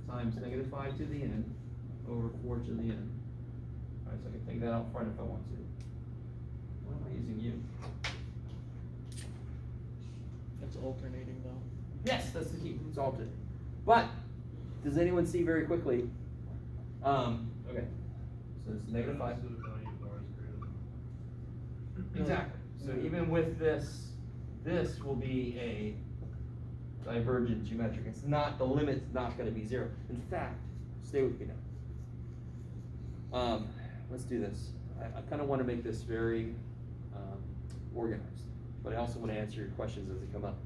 times -5 to the n over 4 to the n. Alright, so I can take that out front if I want to. Why am I using u? It's alternating though. Yes, that's the key. It's altered. But does anyone see very quickly? Okay. So it's -5. So the value of r is greater than. Exactly. So even with this, this will be a divergent geometric. It's not, the limit's not gonna be 0. In fact, stay with me now. Let's do this. I kinda wanna make this very organized, but I also wanna answer your questions as they come up.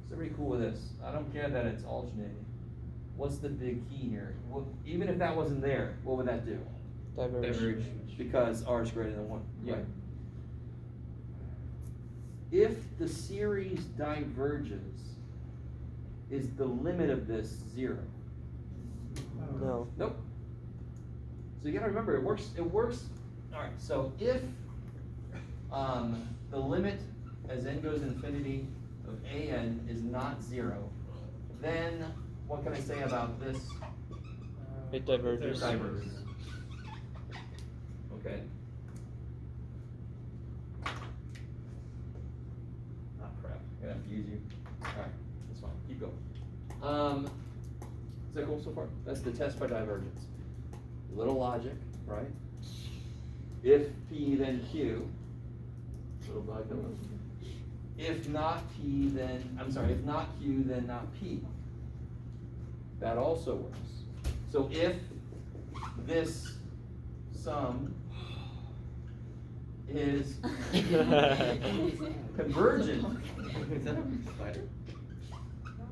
Is everybody cool with this? I don't care that it's alternating. What's the big key here? Well, even if that wasn't there, what would that do? Diverge. Because r is greater than 1. Yeah. Right. If the series diverges, is the limit of this 0? No. Nope. So you gotta remember, it works, alright, so if, the limit as n goes to infinity of an is not 0, then what can I say about this? It diverges. Diverges. Okay. Ah, crap, I'm gonna have to use you. Alright, that's fine, keep going. Is that cool so far? That's the test by divergence. Little logic, right? If P, then Q. Little diagonal. If not P, then, I'm sorry, if not Q, then not P. That also works. So if this sum is convergent, Is that a spider?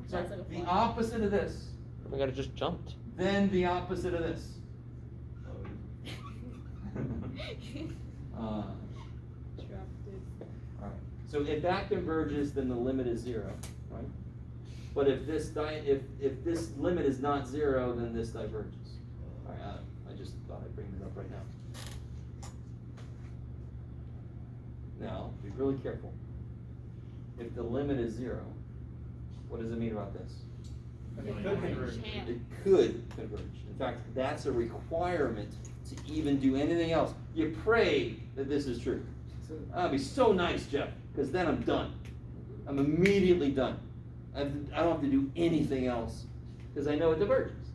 sorry, the opposite of this, Oh my god, it just jumped. then the opposite of this. Alright, so if that converges, then the limit is 0, right? But if this if this limit is not 0, then this diverges. Alright, I just thought I'd bring it up right now. Now, be really careful. If the limit is 0, what does it mean about this? It could converge. It could converge. In fact, that's a requirement to even do anything else. You pray that this is true. That'd be so nice, Jeff, because then I'm done. I'm immediately done. I don't have to do anything else because I know it diverges.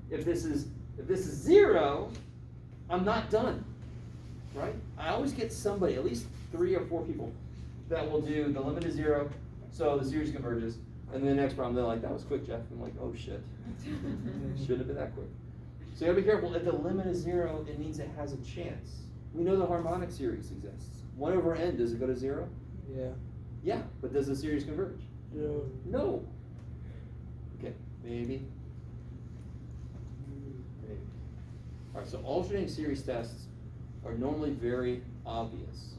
If this is 0, I'm not done, right? I always get somebody, at least 3 or 4 people, that will do the limit is 0, so the series converges, and then the next problem they're like, that was quick, Jeff. I'm like, oh shit, shouldn't have been that quick. So you gotta be careful. If the limit is 0, it means it has a chance. We know the harmonic series exists. 1 over n, does it go to 0? Yeah. Yeah, but does the series converge? No. No. Okay, maybe. Maybe. Alright, so alternating series tests are normally very obvious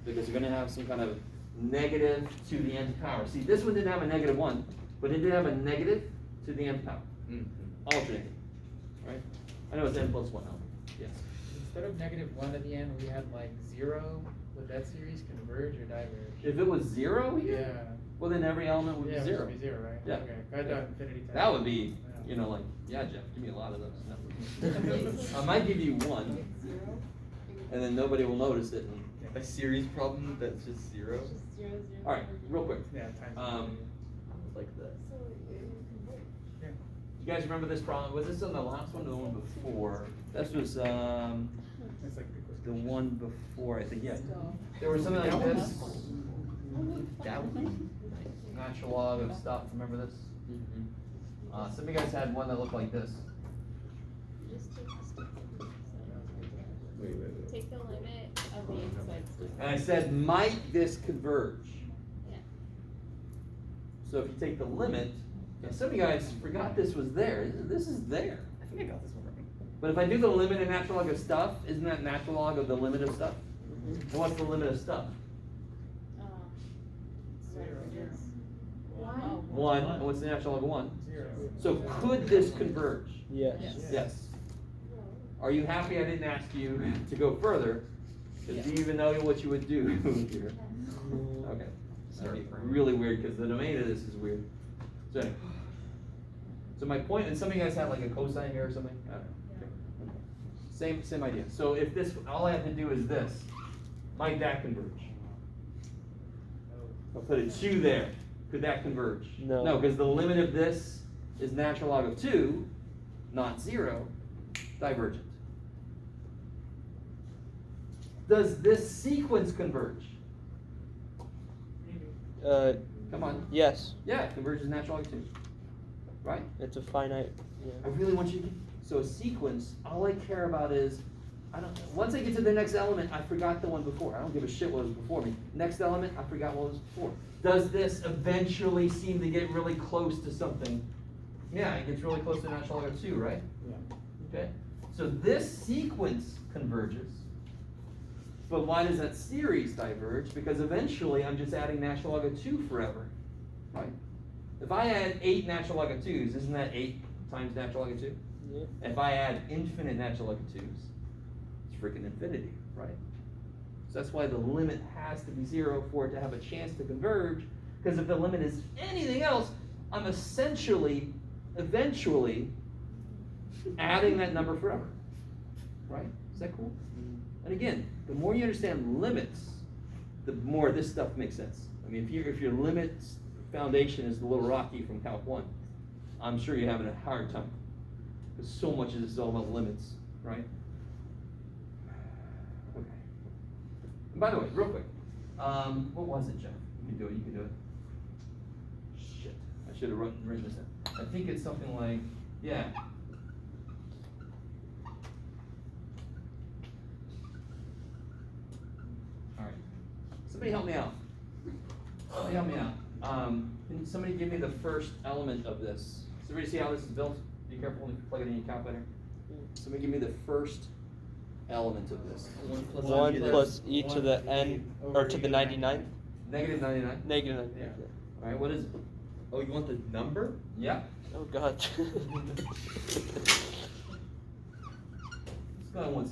because you're gonna have some kind of negative to the nth power. See, this one didn't have a -1, but it did have a negative to the nth power. Alternating, right? I know it's n plus 1 now. Yes. Instead of -1 at the end, we had like 0. Would that series converge or diverge? If it was 0 here, Yeah. well then every element would Yeah, be it 0. would be 0, right? Yeah. Okay. I thought infinity time. That would be, Yeah. you know, like, yeah, Jeff, give me a lot of those. No. I might give you 1, and then nobody will notice it. A series problem that's just 0? All right, real quick. Yeah, times. Like that. Yeah. You guys remember this problem? Was this on the last one or the one before? This was It's like the one before, I think. Yeah. There was something like this. That would be Natural log of stuff. Remember this? Some of you guys had one that looked like this. Take the limit of the inside stuff. And I said, might this converge? Yeah. So if you take the limit, and some of you guys forgot this was there. This is there. I think I got this one right. But if I do the limit and natural log of stuff, isn't that natural log of the limit of stuff? And what's the limit of stuff? Divergence. 1 1. And what's the natural log of 1? 0. So could this converge? Yes. Yes. Are you happy I didn't ask you to go further? Because do you even know what you would do here? Okay. That'd be really weird because the domain of this is weird. So my point, and some of you guys have like a cosine here or something? I don't know. Okay. Same idea. So if this, all I have to do is this, might that converge? I'll put a 2 there. Could that converge? No. No, because the limit of this is natural log of 2, not 0, divergent. Does this sequence converge? Come on. Yes. Yeah, it converges natural log 2. Right? It's a finite. I Yeah. really want you to get, so a sequence, all I care about is, once I get to the next element, I forgot the one before. I don't give a shit what was before me. Next element, I forgot what was before. Does this eventually seem to get really close to something? Yeah, it gets really close to natural log of 2, right? Yeah. Okay? So this sequence converges. But why does that series diverge? Because eventually I'm just adding natural log of 2 forever. Right? If I add 8 natural log of 2's, isn't that 8 times natural log of 2? Yeah. If I add infinite natural log of 2's, it's freaking infinity, right? So that's why the limit has to be 0 for it to have a chance to converge, because if the limit is anything else, I'm essentially, eventually, adding that number forever, right? Is that cool? And again, the more you understand limits, the more this stuff makes sense. I mean, if your limits foundation is the little Rocky from Calc 1, I'm sure you're having a hard time. Because so much of this is all about limits, right? Okay. And by the way, real quick, what was it, Jeff? You can do it, you can do it. Shit, I should have written this in. I think it's something like, yeah. All right. Somebody help me out. Somebody help me out. Can somebody give me the first element of this? Does everybody see how this is built? Be careful when you plug it in your calculator. Somebody give me the first element of this. 1 plus e to the n, or to the 99th? Negative 99. Negative 99th. Yeah. All right, what is it? Oh, you want the number? Yeah. Oh god.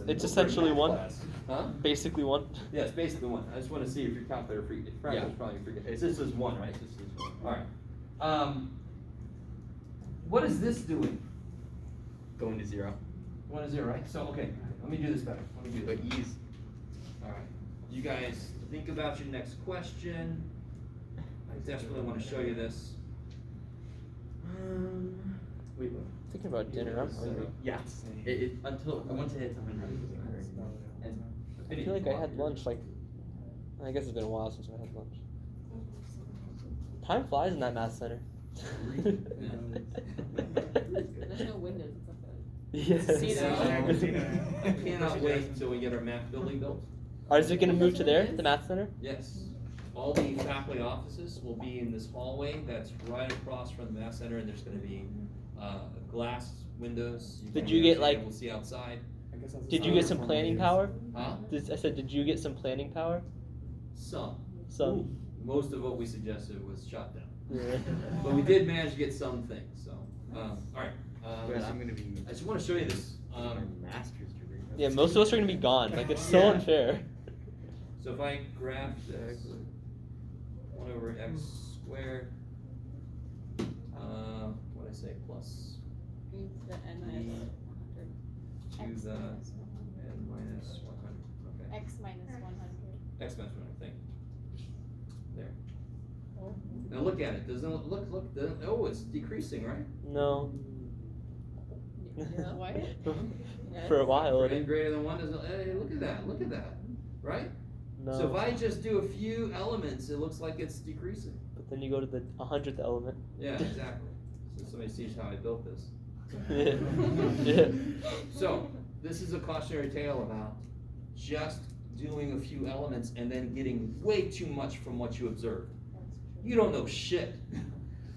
It's essentially 1. Huh? Basically 1. Yeah, it's basically 1. I just want to see if your calculator freaked. Yeah. Probably freaked. This is 1, right? This is 1. All right. What is this doing? Going to 0. 1 to 0, right? So, okay, let me do this better. Let me do this. But ease. All right. You guys think about your next question. I desperately want to show you this. Wait, what? Thinking about dinner, I'm hungry. Yes. Until once it hits 100. I feel like I had lunch like, I guess it's been a while since I had lunch. Time flies in that math center. There's no windows, it's like Yes. I cannot wait until we get our math building built. Is it gonna move to there, the math center? Yes. All the faculty offices will be in this hallway that's right across from the math center, and there's gonna be glass windows. Did you get, like- We'll see outside. Did you get some planning power? Huh? I said, did you get some planning power? Some. Some. Most of what we suggested was shot down. Yeah. But we did manage to get some things, so, all right. Yes, I'm gonna be. I just want to show you this. My master's degree. Yeah, most of us are gonna be gone. Like, it's so Yeah. unfair. So if I graph this, 1 over x squared, what did I say, plus e to the n minus 100. to the n minus 100, okay. X minus 100. X minus 100, thank you. There. Now look at it, doesn't it look, oh, it's decreasing, right? No. Yeah, what? For a while. For n greater than 1 doesn't, hey, look at that, right? No. So if I just do a few elements, it looks like it's decreasing. But then you go to the 100th element. Yeah, exactly. So somebody sees how I built this. Yeah. So, this is a cautionary tale about just doing a few elements and then getting way too much from what you observed. You don't know shit.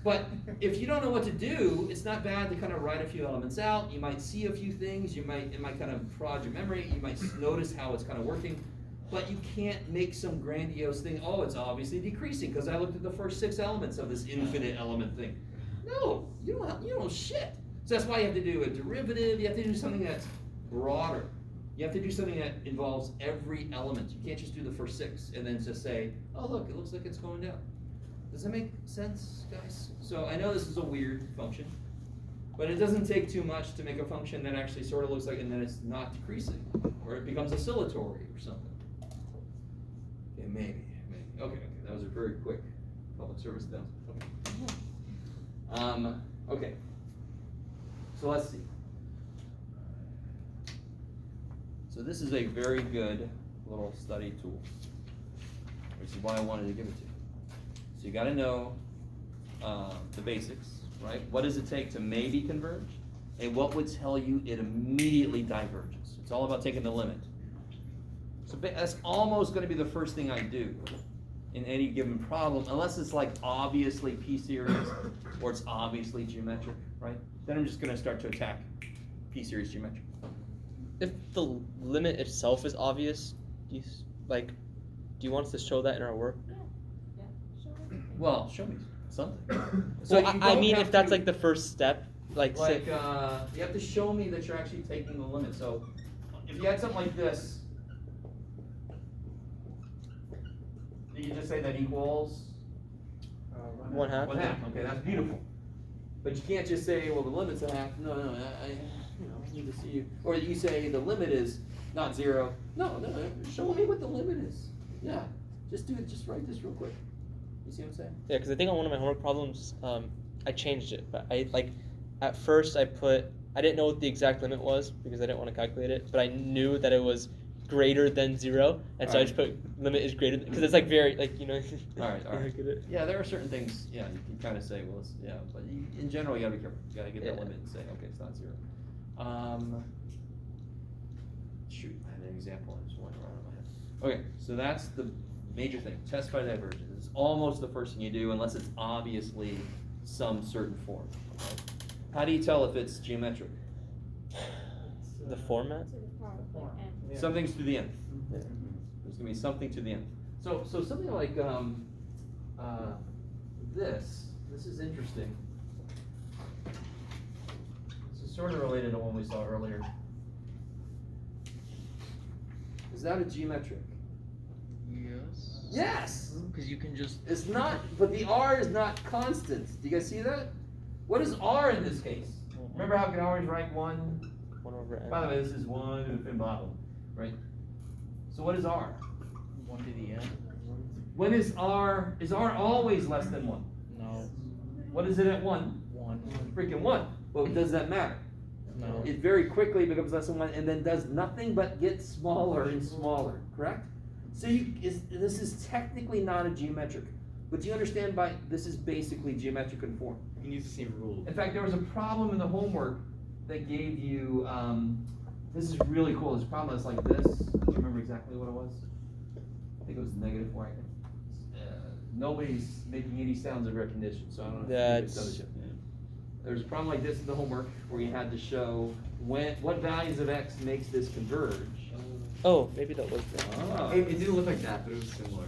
But if you don't know what to do, it's not bad to kind of write a few elements out. You might see a few things. It might kind of prod your memory. You might notice how it's kind of working. But you can't make some grandiose thing, oh, it's obviously decreasing, because I looked at the first 6 elements of this infinite element thing. No, you don't know shit. So that's why you have to do a derivative, you have to do something that's broader. You have to do something that involves every element. You can't just do the first 6 and then just say, oh look, it looks like it's going down. Does that make sense, guys? So I know this is a weird function, but it doesn't take too much to make a function that actually sort of looks like, and then it's not decreasing, or it becomes oscillatory or something. Okay, maybe. Okay, that was a very quick public service announcement. Okay. So let's see. So this is a very good little study tool, which is why I wanted to give it to you. So you got to know the basics, right? What does it take to maybe converge? And what would tell you it immediately diverges? It's all about taking the limit. So that's almost going to be the first thing I do in any given problem, unless it's like obviously P-series or it's obviously geometric, right? Then I'm just going to start to attack P-series geometric. If the limit itself is obvious, do you want us to show that in our work? Yeah, sure. Well, show me something. So you I don't mean, have if that's to- like the first step, you have to show me that you're actually taking the limit. So if you had something like this, you can just say that equals 1/2. 1/2. Okay, that's beautiful. But you can't just say, well, the limit's a half. No, I need to see you. Or you say the limit is not 0. No, show me what the limit is. Yeah, just do it. Just write this real quick. You see what I'm saying? Yeah, because I think on one of my homework problems, I changed it. But at first I didn't know what the exact limit was because I didn't want to calculate it. But I knew that it was greater than 0, and so I just put limit is greater because it's like very All right. Yeah, there are certain things. Yeah, you can kind of say, well, but in general, you gotta be careful. You gotta get that limit and say, okay, it's not 0. Shoot, I had an example. I just went around in my head. Okay, so that's the major thing. Test by divergence. It's almost the first thing you do, unless it's obviously some certain form. Right? How do you tell if it's geometric? The format. And Something's to the nth. Yeah. There's gonna be something to the nth. So something like this is interesting. This is sort of related to one we saw earlier. Is that a geometric? Yes. Yes! Because you can just. It's not, but the R is not constant. Do you guys see that? What is R in this case? Remember how I can always write 1? 1/n. By the way, this is 1 to the fin bottom, right? So what is R? 1 to the n. When is R always less than 1? No. What is it at 1? 1. Freaking 1. Well, does that matter? No. It very quickly becomes less than 1 and then does nothing but get smaller and smaller, correct? So this is technically not a geometric, but do you understand this is basically geometric in form? You use the same rule. In fact, there was a problem in the homework that gave you, this is really cool, this problem is like this. Do you remember exactly what it was? I think it was -4. Nobody's making any sounds of recognition, so I don't know if it's other shit. There's a problem like this in the homework where you had to show what values of x makes this converge. Oh, maybe that was that. Ah. It didn't look like that, but it was similar.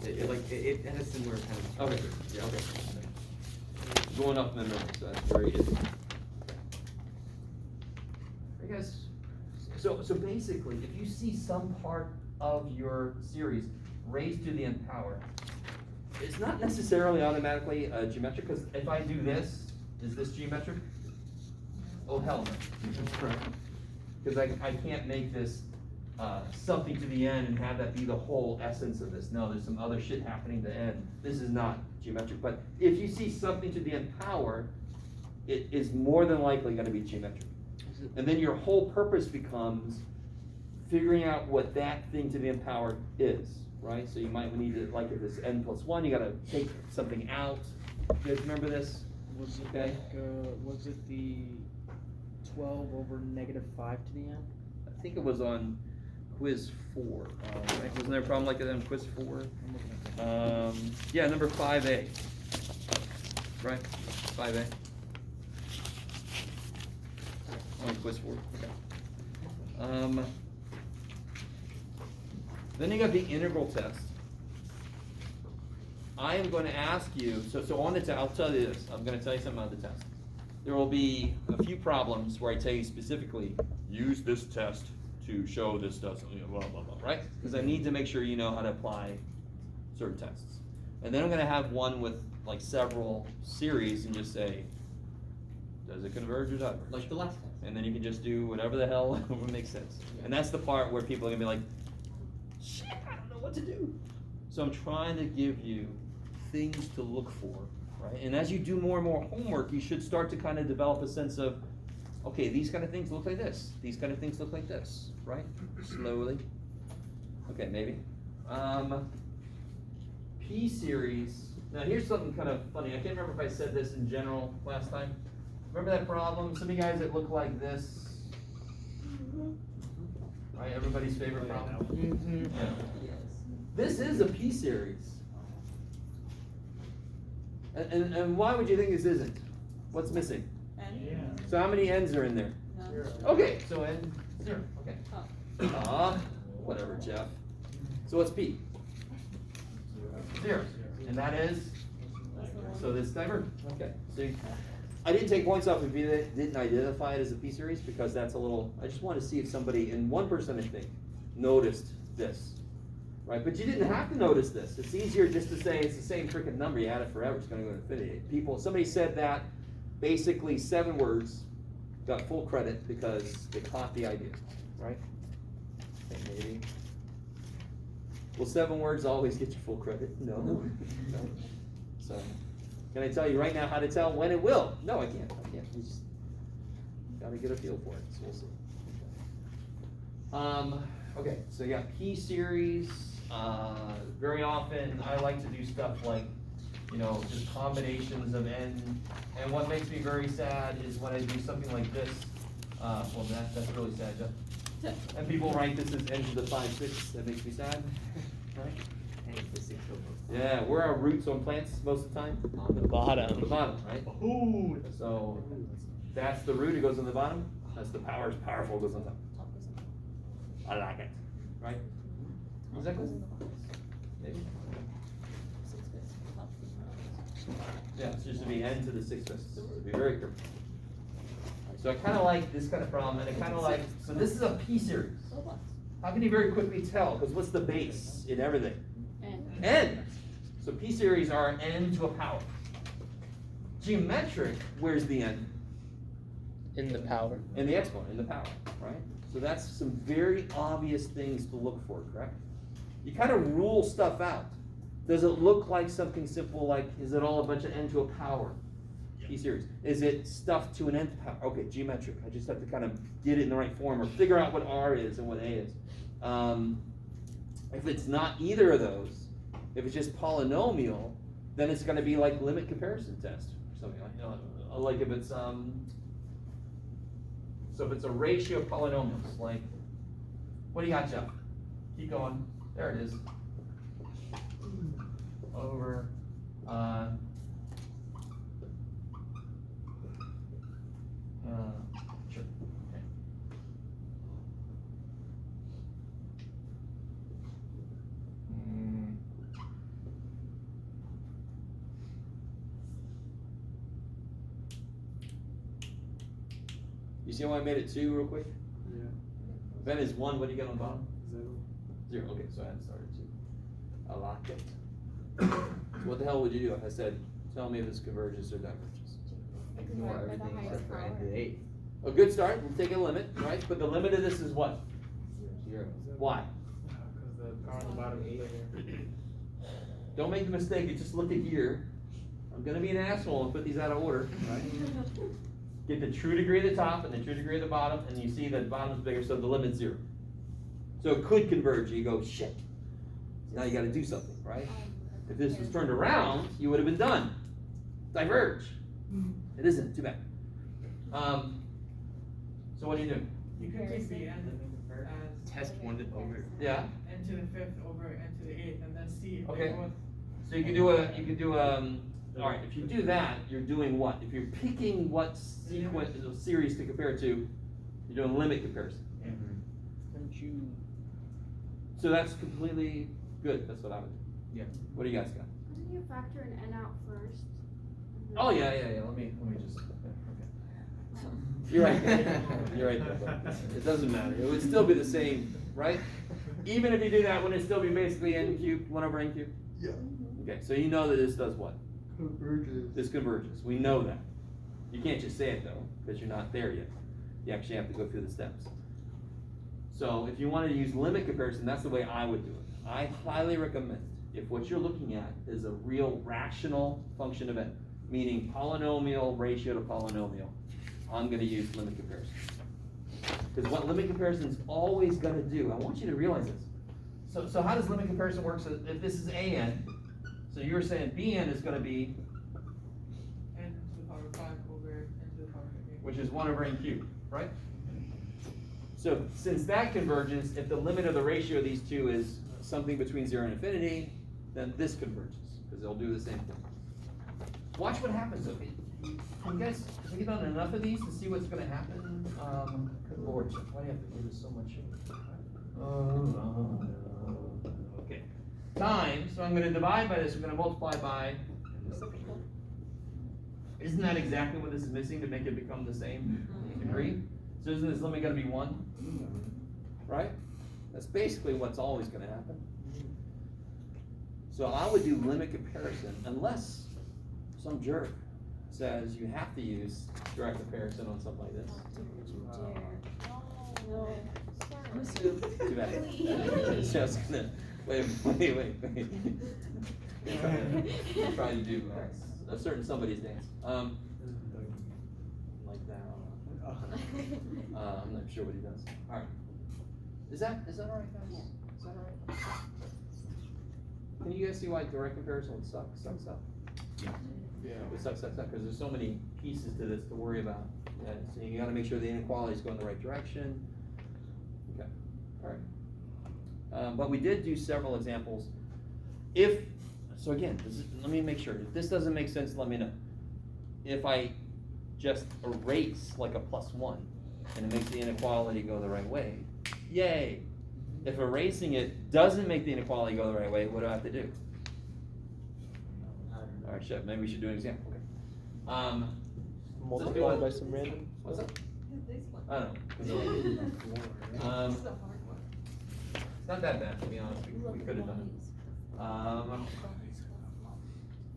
It had a similar kind of. Okay. Yeah. Okay. Going off memory, so that's very good. I guess. So basically, if you see some part of your series raised to the nth power, it's not necessarily automatically geometric. Because if I do this, is this geometric? Oh hell no. Because I can't make this something to the n and have that be the whole essence of this. No, there's some other shit happening to n. This is not geometric. But if you see something to the nth power, it is more than likely going to be geometric. And then your whole purpose becomes figuring out what that thing to the nth power is, right? So you might need to, like if it's n+1, you got to take something out. You guys remember this? Was it Okay. was it the 12 over -5 to the n? I think it was on quiz 4. Right? Wasn't there a problem like that on quiz 4? I'm looking at that. Yeah, number 5A. Right? 5A. On quiz 4. Okay. Then you got the integral test. I am going to ask you, so on the test, I'll tell you this, I'm going to tell you something about the test. There will be a few problems where I tell you specifically, use this test to show this doesn't, blah, blah, blah, right? Because I need to make sure you know how to apply certain tests. And then I'm going to have one with like several series and just say, does it converge or diverge? Like the last test. And then you can just do whatever the hell makes sense. And that's the part where people are gonna be like, shit, I don't know what to do. So I'm trying to give you things to look for, right? And as you do more and more homework, you should start to kind of develop a sense of, okay, these kind of things look like this. These kind of things look like this, right? Slowly. Okay, maybe. P series. Now here's something kind of funny. I can't remember if I said this in general last time. Remember that problem? Some of you guys that look like this. Right, everybody's favorite problem. Mm-hmm. Yeah. This is a P series. And why would you think this isn't? What's missing? N? So how many N's are in there? None. Okay, so N, 0, okay. Whatever, Jeff. So what's P? 0. And that is? So this divergent. Okay. So I didn't take points off if you didn't identify it as a P series because that's a little, I just want to see if somebody, and one person I think, noticed this. Right? But you didn't have to notice this. It's easier just to say it's the same freaking number, you add it forever, it's going to go to infinity. Somebody said that basically 7 words got full credit because they caught the idea. Right? Okay, maybe. Will 7 words always get you full credit? No. No. So, can I tell you right now how to tell when it will? No, I can't. You just gotta get a feel for it. So we'll see. Okay, so you got P series. Very often I like to do stuff like, just combinations of N. And what makes me very sad is when I do something like this. Well, that's really sad, Jeff. And people write this as N to the 5/6. That makes me sad, right? Yeah, where are roots on plants most of the time? On the bottom. The bottom, right? Ooh. So that's the root. It goes on the bottom. That's the power. It's powerful. It goes on top. I like it, right? Exactly. Maybe. Yeah, it's just to be N to the 6/5. Be very careful. So I kind of like this kind of problem, and I kind of like. So this is a P series. How can you very quickly tell? Because what's the base in everything? N. So P series are N to a power. Geometric, where's the N? In the power. In the exponent, in the power, right? So that's some very obvious things to look for, correct? You kind of rule stuff out. Does it look like something simple like, is it all a bunch of N to a power? P series. Is it stuff to an nth power? Okay, geometric. I just have to kind of get it in the right form or figure out what R is and what A is. If it's not either of those, if it's just polynomial, then it's going to be like limit comparison test or something like if it's so if it's a ratio of polynomials, like what do you got, Jeff? Keep going. There it is. Over sure. Okay. You see why I made it 2 real quick? Yeah. Ben is 1, what do you get on the bottom? 0. 0, okay, so I had started 2. I like it. So what the hell would you do if I said, tell me if this converges or diverges? Ignore everything except for N to the 8. A good start, we'll take a limit, right? But the limit of this is what? 0. Why? Because the power on the bottom is bigger. Don't make the mistake, you just look at here. I'm gonna be an asshole and put these out of order, right? Get the true degree at the top and the true degree at the bottom, and you see that the bottom is bigger, so the limit's 0. So it could converge, you go, shit. Now you gotta do something, right? If this was turned around, you would have been done. Diverge. It isn't, too bad. So what do you do? You could take the N as. Test 1 to over. Yeah. N to the 5th over N to the 8th, and then see if Okay. they both. So you could do all right, if you do that, you're doing what? If you're picking what sequence, series to compare to, you're doing limit comparison. Couldn't you So that's completely good, that's what I would do. Yeah. What do you guys got? Couldn't you factor an n out first? Oh, yeah, let me just, okay. You're right there, you're right there, but it doesn't matter, it would still be the same, right? Even if you do that, wouldn't it still be basically n cubed, 1 over n cubed? Yeah. Okay, so you know that this does what? Converges. This converges, we know that. You can't just say it though, because you're not there yet. You actually have to go through the steps. So if you wanted to use limit comparison, that's the way I would do it. I highly recommend, if what you're looking at is a real rational function of n, meaning polynomial ratio to polynomial, I'm gonna use limit comparison. Because what limit comparison is always gonna do, I want you to realize this. So how does limit comparison work? So if this is an, so you're saying bn is gonna be, N to the power 5 over N to the power 8. which is 1 over n cubed, right? So since that converges, if the limit of the ratio of these two is something between 0 and infinity, then this converges, because they'll do the same thing. Watch what happens. Okay? Can you guys, have you done enough of these to see what's gonna happen? Good Lord, Jeff, why do you have to give us so much? Okay. Times, so I'm gonna divide by this, I'm gonna multiply by. Isn't that exactly what this is missing to make it become the same degree? So isn't this limit gonna be 1? Right? That's basically what's always gonna happen. So I would do limit comparison unless some jerk says you have to use direct comparison on something like this. No. Too bad. It's just gonna, wait. Try to do a certain somebody's dance. Like that. I'm not sure what he does. All right. Is that all right, guys? Is that all right? Can you guys see why direct comparison would suck? Yeah. It would suck, because there's so many pieces to this to worry about. Yeah, so you gotta make sure the inequalities go in the right direction. Okay, all right. But we did do several examples. So again, let me make sure. If this doesn't make sense, let me know. If I just erase like a +1 and it makes the inequality go the right way, yay. If erasing it doesn't make the inequality go the right way, what do I have to do? All right, Chef, maybe we should do an example. Okay. Multiply by some random. What's that? This one. I don't know. This is a hard one. It's not that bad, to be honest. We could have done it.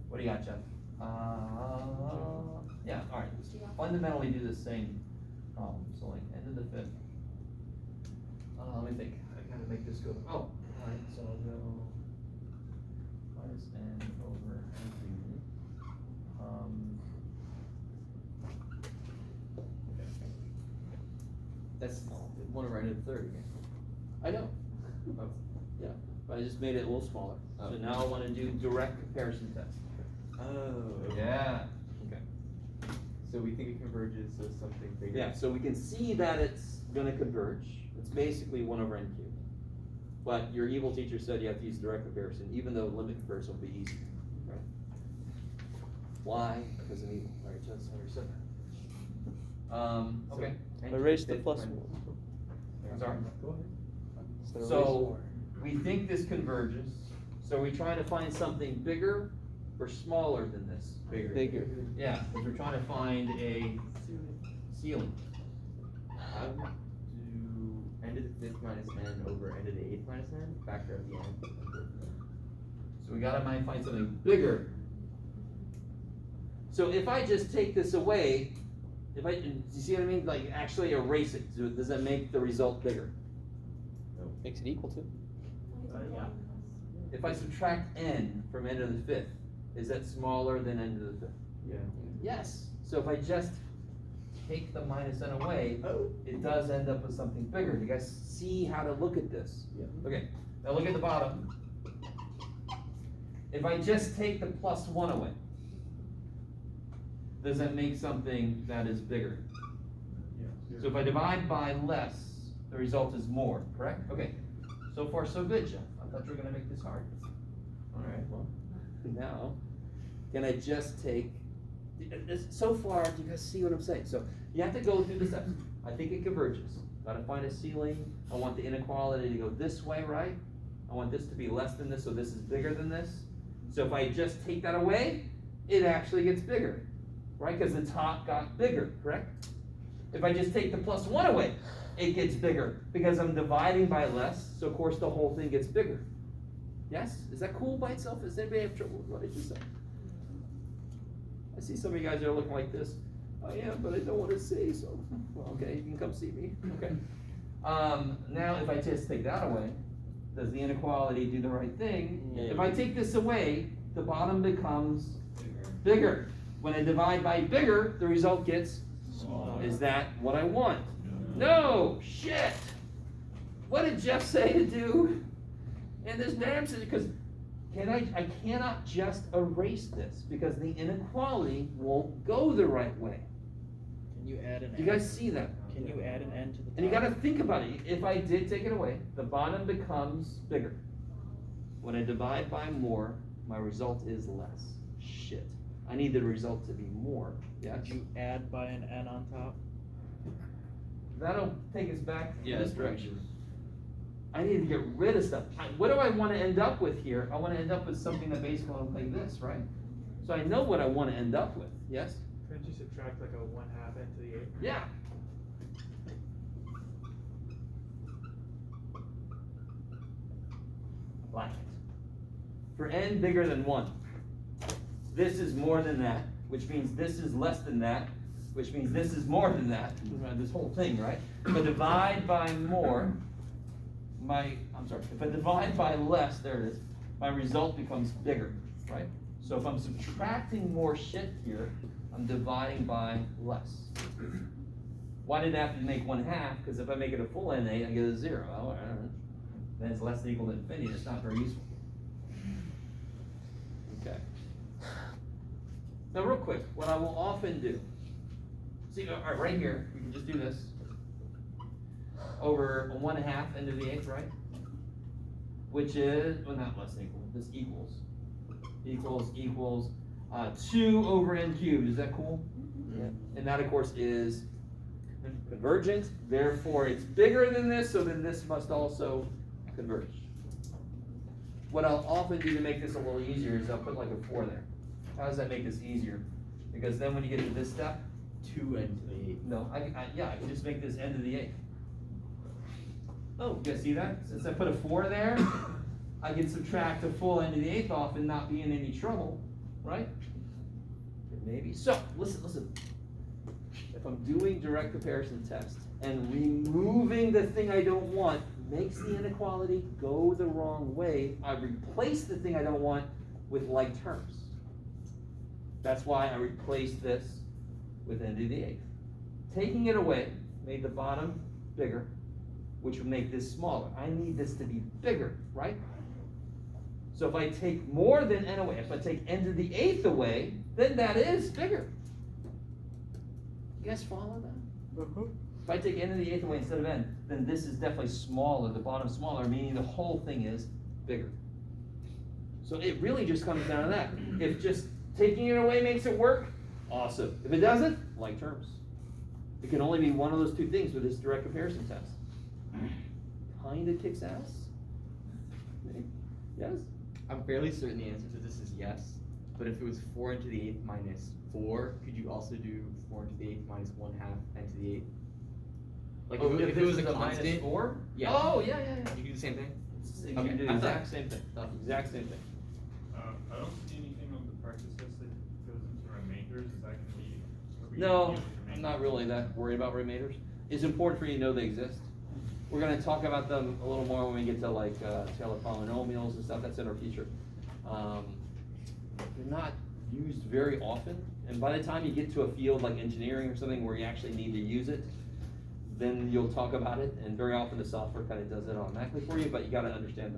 What do you got, Jeff? Yeah, all right. Fundamentally do the same problem. So like end of the 5th. Let me think. I gotta make this go. Oh, all right. So I'll go minus n over n. That's 1 over n to the 3rd again. I know. Oh. Yeah, but I just made it a little smaller. Oh. So now I want to do direct comparison test. Oh. Yeah. Okay. So we think it converges to something bigger. Yeah, so we can see that it's gonna converge. It's basically 1 over n cubed. But your evil teacher said you have to use direct comparison, even though limit comparison will be easy, right? Why? Because I'm evil, right? Just already said that. Okay. Erase the +1. I'm sorry. So So we think this converges. So are we trying to find something bigger or smaller than this? Bigger. Yeah, because we're trying to find a ceiling. I would do n to the 5th minus n over n to the 8th minus n, factor of the n. So we gotta find something bigger. So if I just take this away, do you see what I mean? Like actually erase it, does that make the result bigger? Makes it equal to. Yeah. If I subtract n from n to the 5th, is that smaller than n to the 5th? Yeah. Yes. So if I just take the minus n away, it does end up with something bigger. You guys see how to look at this? Yeah. Okay, now look at the bottom. If I just take the +1 away, does that make something that is bigger? Yeah. So if I divide by less, the result is more, correct? Okay, so far so good, Jeff. I thought you were gonna make this hard. All right, well, now, can I just take, so far, do you guys see what I'm saying? So you have to go through the steps. I think it converges. Gotta find a ceiling. I want the inequality to go this way, right? I want this to be less than this, so this is bigger than this. So if I just take that away, it actually gets bigger, right? Because the top got bigger, correct? If I just take the plus 1 away, it gets bigger because I'm dividing by less, so of course the whole thing gets bigger. Yes? Is that cool by itself? Does anybody have trouble with what I just said? I see some of you guys are looking like this. I am, but I don't want to see, so, well, okay, you can come see me, okay. Now if I just take that away, does the inequality do the right thing? Yeah. If I take this away, the bottom becomes bigger. When I divide by bigger, the result gets smaller. Is that what I want? No, shit. What did Jeff say to do? And this damn says, because I cannot just erase this because the inequality won't go the right way. Can you add an You guys see that? Can you add an n to the top? And you gotta think about it. If I did take it away, the bottom becomes bigger. When I divide by more, my result is less. Shit. I need the result to be more. Yeah. Could you add by an n on top? That'll take us back in this that's direction. I need to get rid of stuff. What do I want to end up with here? I want to end up with something that basically looks like this, right? So I know what I want to end up with. Yes? Couldn't you subtract like a 1/2 n to the 8? Yeah. Like it. For n bigger than 1, this is more than that, which means this is less than that, which means this is more than that. This whole thing, right? If I divide by more, if I divide by less, there it is, my result becomes bigger, right? So if I'm subtracting more shit here, I'm dividing by less. Why did I have to make 1/2? Because if I make it a full n8, I get a 0. Oh, I don't know. Then it's less than or equal to infinity. It's not very useful. Okay. Now, real quick, what I will often do. See, all right, right here, we can just do this. Over a 1/2 n to the 8th, right? Which is, well, not less than equal. This equals 2 over n cubed. Is that cool? Yeah. And that, of course, is convergent. Therefore, it's bigger than this, so then this must also converge. What I'll often do to make this a little easier is I'll put like a 4 there. How does that make this easier? Because then when you get to this step, 2 n to the 8. no, I can just make this n to the 8th. Oh, you guys see that? Since I put a 4 there, I can subtract a full n to the 8th off and not be in any trouble, right? Maybe. So, listen. If I'm doing direct comparison test and removing the thing I don't want makes the inequality go the wrong way, I replace the thing I don't want with like terms. That's why I replaced this with n to the 8th. Taking it away made the bottom bigger, which would make this smaller. I need this to be bigger, right? So if I take more than n away, if I take n to the 8th away, then that is bigger. You guys follow that? If I take n to the 8th away instead of n, then this is definitely smaller, the bottom smaller, meaning the whole thing is bigger. So it really just comes down to that. If just taking it away makes it work, awesome. If it doesn't, like terms. It can only be one of those two things with this direct comparison test. Kinda kicks ass? Yes? I'm fairly certain the answer to this is yes, but if it was 4 n to the 8th minus 4, could you also do 4 n to the 8th minus 1/2 n to the 8th? Like if it was a constant, minus 4? Yeah. Oh, yeah. You do the same thing? You Okay, can do the I exact thought- same thing. Exact same thing. I don't see anything on the practice test that goes into remainders. Is that gonna be? are we No, gonna use I'm remainders? not really that worried about remainders. It's important for you to know they exist. We're gonna talk about them a little more when we get to like Taylor polynomials and stuff. That's in our future. They're not used very often, and by the time you get to a field like engineering or something where you actually need to use it, then you'll talk about it. And very often the software kind of does it automatically for you, but you got to understand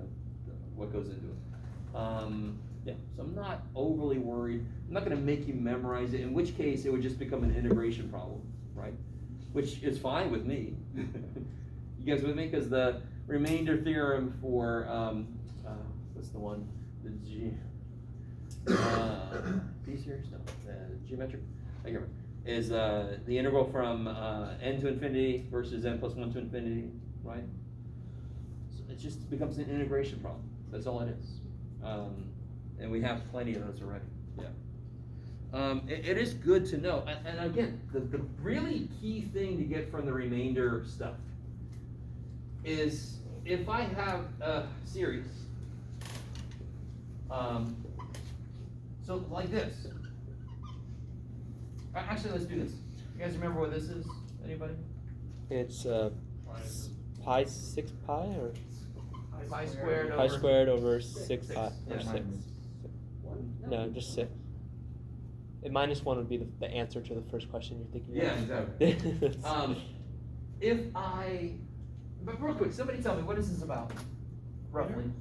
what goes into it. Yeah, so I'm not overly worried. I'm not going to make you memorize it, in which case it would just become an integration problem, right? Which is fine with me. You guys with me? Because the remainder theorem for, what's the one? The B-series? No, geometric? I can't remember. Is the integral from n to infinity versus n plus 1 to infinity, right? it just becomes an integration problem. That's all it is. And we have plenty of those already. Yeah. It is good to know. And again, the really key thing to get from the remainder stuff is if I have a series, so like this. Actually, let's do this. You guys remember what this is? Anybody? It's pi 6 pi or Pi squared pi over squared over 6 pi Yeah. or 6. One? No, just 6. Minus 1 would be the answer to the first question you're thinking Yeah, of. exactly. But real quick, somebody tell me, what is this about, roughly?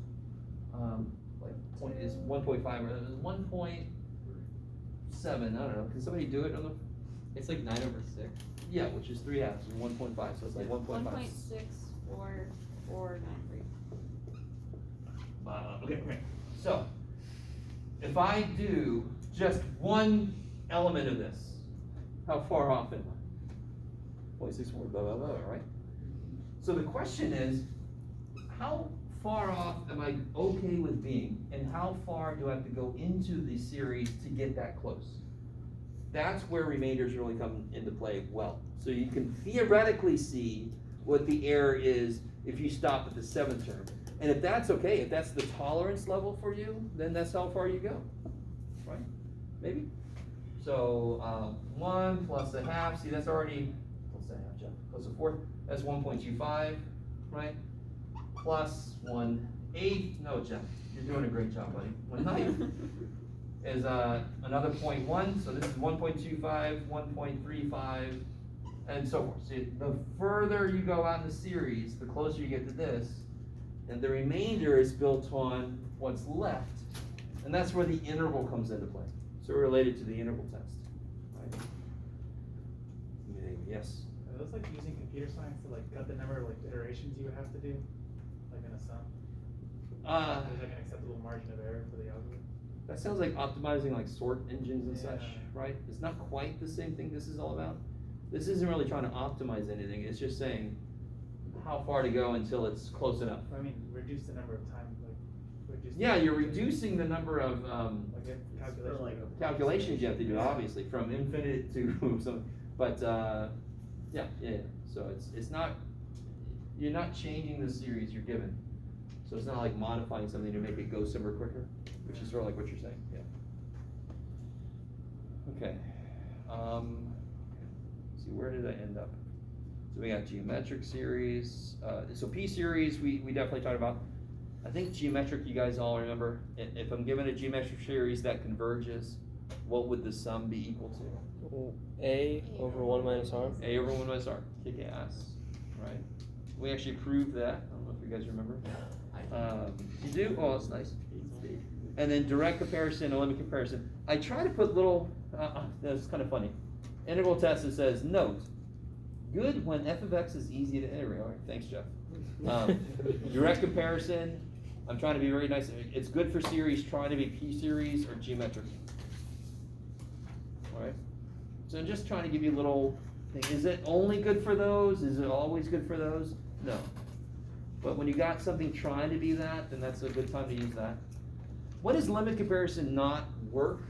Like, is 1.5, or 1.7, I don't know, can somebody do it on the? It's like 9 over 6. Yeah, which is 3 halves, and 1.5, so it's like 1.5. 1.6443. Okay, so, if I do just one element of this, how far off am I? 0.64, blah, blah, blah, right? So the question is, how far off am I okay with being, and how far do I have to go into the series to get that close? That's where remainders really come into play well. So you can theoretically see what the error is if you stop at the 7th term. And if that's okay, if that's the tolerance level for you, then that's how far you go, right? Maybe? So 1 plus a half, see that's already, what's that half, Jeff? Plus a fourth, that's 1.25, right? Plus 1/8, no Jeff, you're doing a great job, buddy. 1/9 is another 0.1, so this is 1.25, 1.35, and so forth. See, the further you go out in the series, the closer you get to this, and the remainder is built on what's left, and that's where the interval comes into play. So we're related to the interval test, right? Yes? Are those like using computer science to like cut the number of like iterations you would have to do, like in a sum? There's like an acceptable margin of error for the algorithm. That sounds like optimizing like sort engines and such, Yeah. right? It's not quite the same thing this is all about. This isn't really trying to optimize anything, it's just saying how far to go until it's close enough. I mean, reduce the number of times, like reduce. Yeah, you're reducing the number of Like calculation. calculations you have to do, obviously, from infinite to some, but yeah. So it's not, you're not changing the series you're given. So it's not like modifying something to make it go somewhere quicker, which is sort of like what you're saying, yeah. Okay. See, where did I end up? So we got geometric series. So P series, we definitely talked about. I think geometric, you guys all remember. If I'm given a geometric series that converges, what would the sum be equal to? A over 1 minus r. A over 1 minus r. Kick ass, right? We actually proved that. I don't know if you guys remember. You do? Oh, that's nice. And then direct comparison and limit comparison. I try to put little, that's kind of funny. Integral test that says, note, good when f of x is easy to integrate. All right, thanks, Jeff. Direct comparison, I'm trying to be very nice. It's good for series, trying to be P series or geometric. All right. So I'm just trying to give you a little thing. Is it only good for those? Is it always good for those? No. But when you got something trying to be that, then that's a good time to use that. When does limit comparison not work?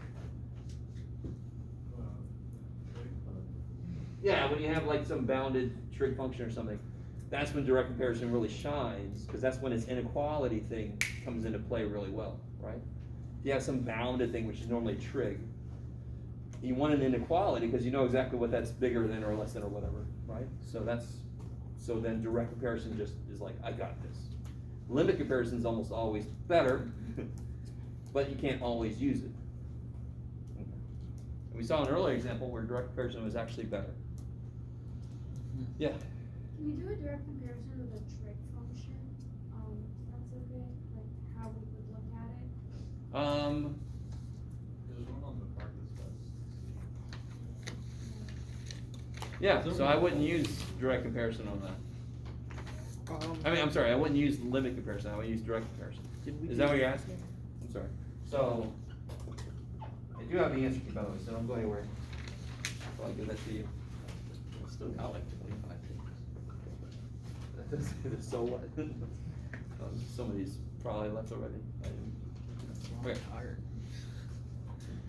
Yeah, when you have like some bounded trig function or something. That's when direct comparison really shines, because that's when its inequality thing comes into play really well, right? If you have some bounded thing, which is normally trig, you want an inequality because you know exactly what that's bigger than or less than or whatever, right? So then direct comparison just is like, I got this. Limit comparison is almost always better, but you can't always use it. Okay. And we saw an earlier example where direct comparison was actually better. Yeah. Can we do a direct comparison with a trig function? If that's okay, like how we would look at it? There's one on the practice test. Yeah, so I wouldn't use direct comparison on that. I mean, I'm sorry, I wouldn't use limit comparison, I would use direct comparison. Is that what you're asking? I'm sorry. So, I do have the answer to, by the way, so don't go anywhere. So I'll give that to you. I've still got like 25 pages. So what? Some of these probably left already. Okay. Tired.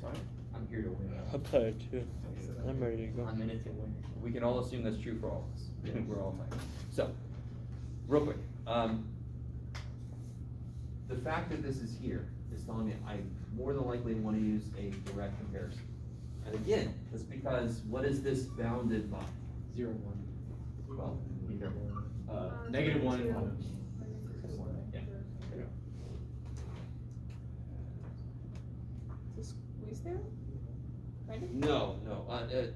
Sorry? I'm here to win. I'm tired too. I'm ready to go. I'm in it to win. We can all assume that's true for all of us. I think we're all tired. So, real quick, the fact that this is here is telling me I more than likely want to use a direct comparison. And again, it's because what is this bounded by? 0 and 1. Well, be careful. Negative 1 and 2. 1. Yeah. So squeeze there? Kind of? No, it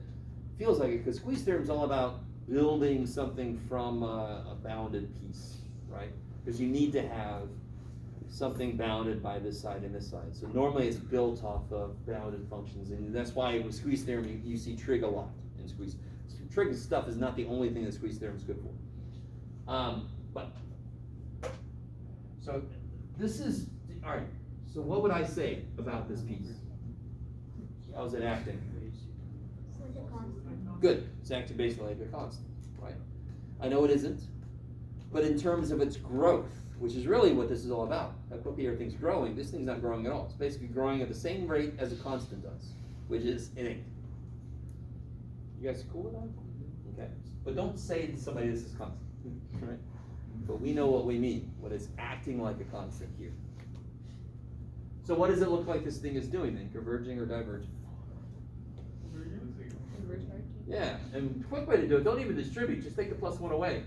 feels like it, because squeeze theorem is all about building something from a bounded piece, right? Because you need to have something bounded by this side and this side. So normally it's built off of bounded functions, and that's why with squeeze theorem you see trig a lot in squeeze. Trig stuff is not the only thing that squeeze theorem is good for. But so this is all right. So what would I say about this piece? How's it acting? It's like a constant. Good. It's acting basically like a constant, right? I know it isn't, but in terms of its growth, which is really what this is all about, how quickly everything's growing, this thing's not growing at all. It's basically growing at the same rate as a constant does, which is innate. You guys cool with that? Okay. But don't say to somebody this is constant, right? But we know what we mean, what is acting like a constant here. So what does it look like this thing is doing then? Converging or diverging? Yeah, and quick way to do it, don't even distribute, just take the plus 1 away.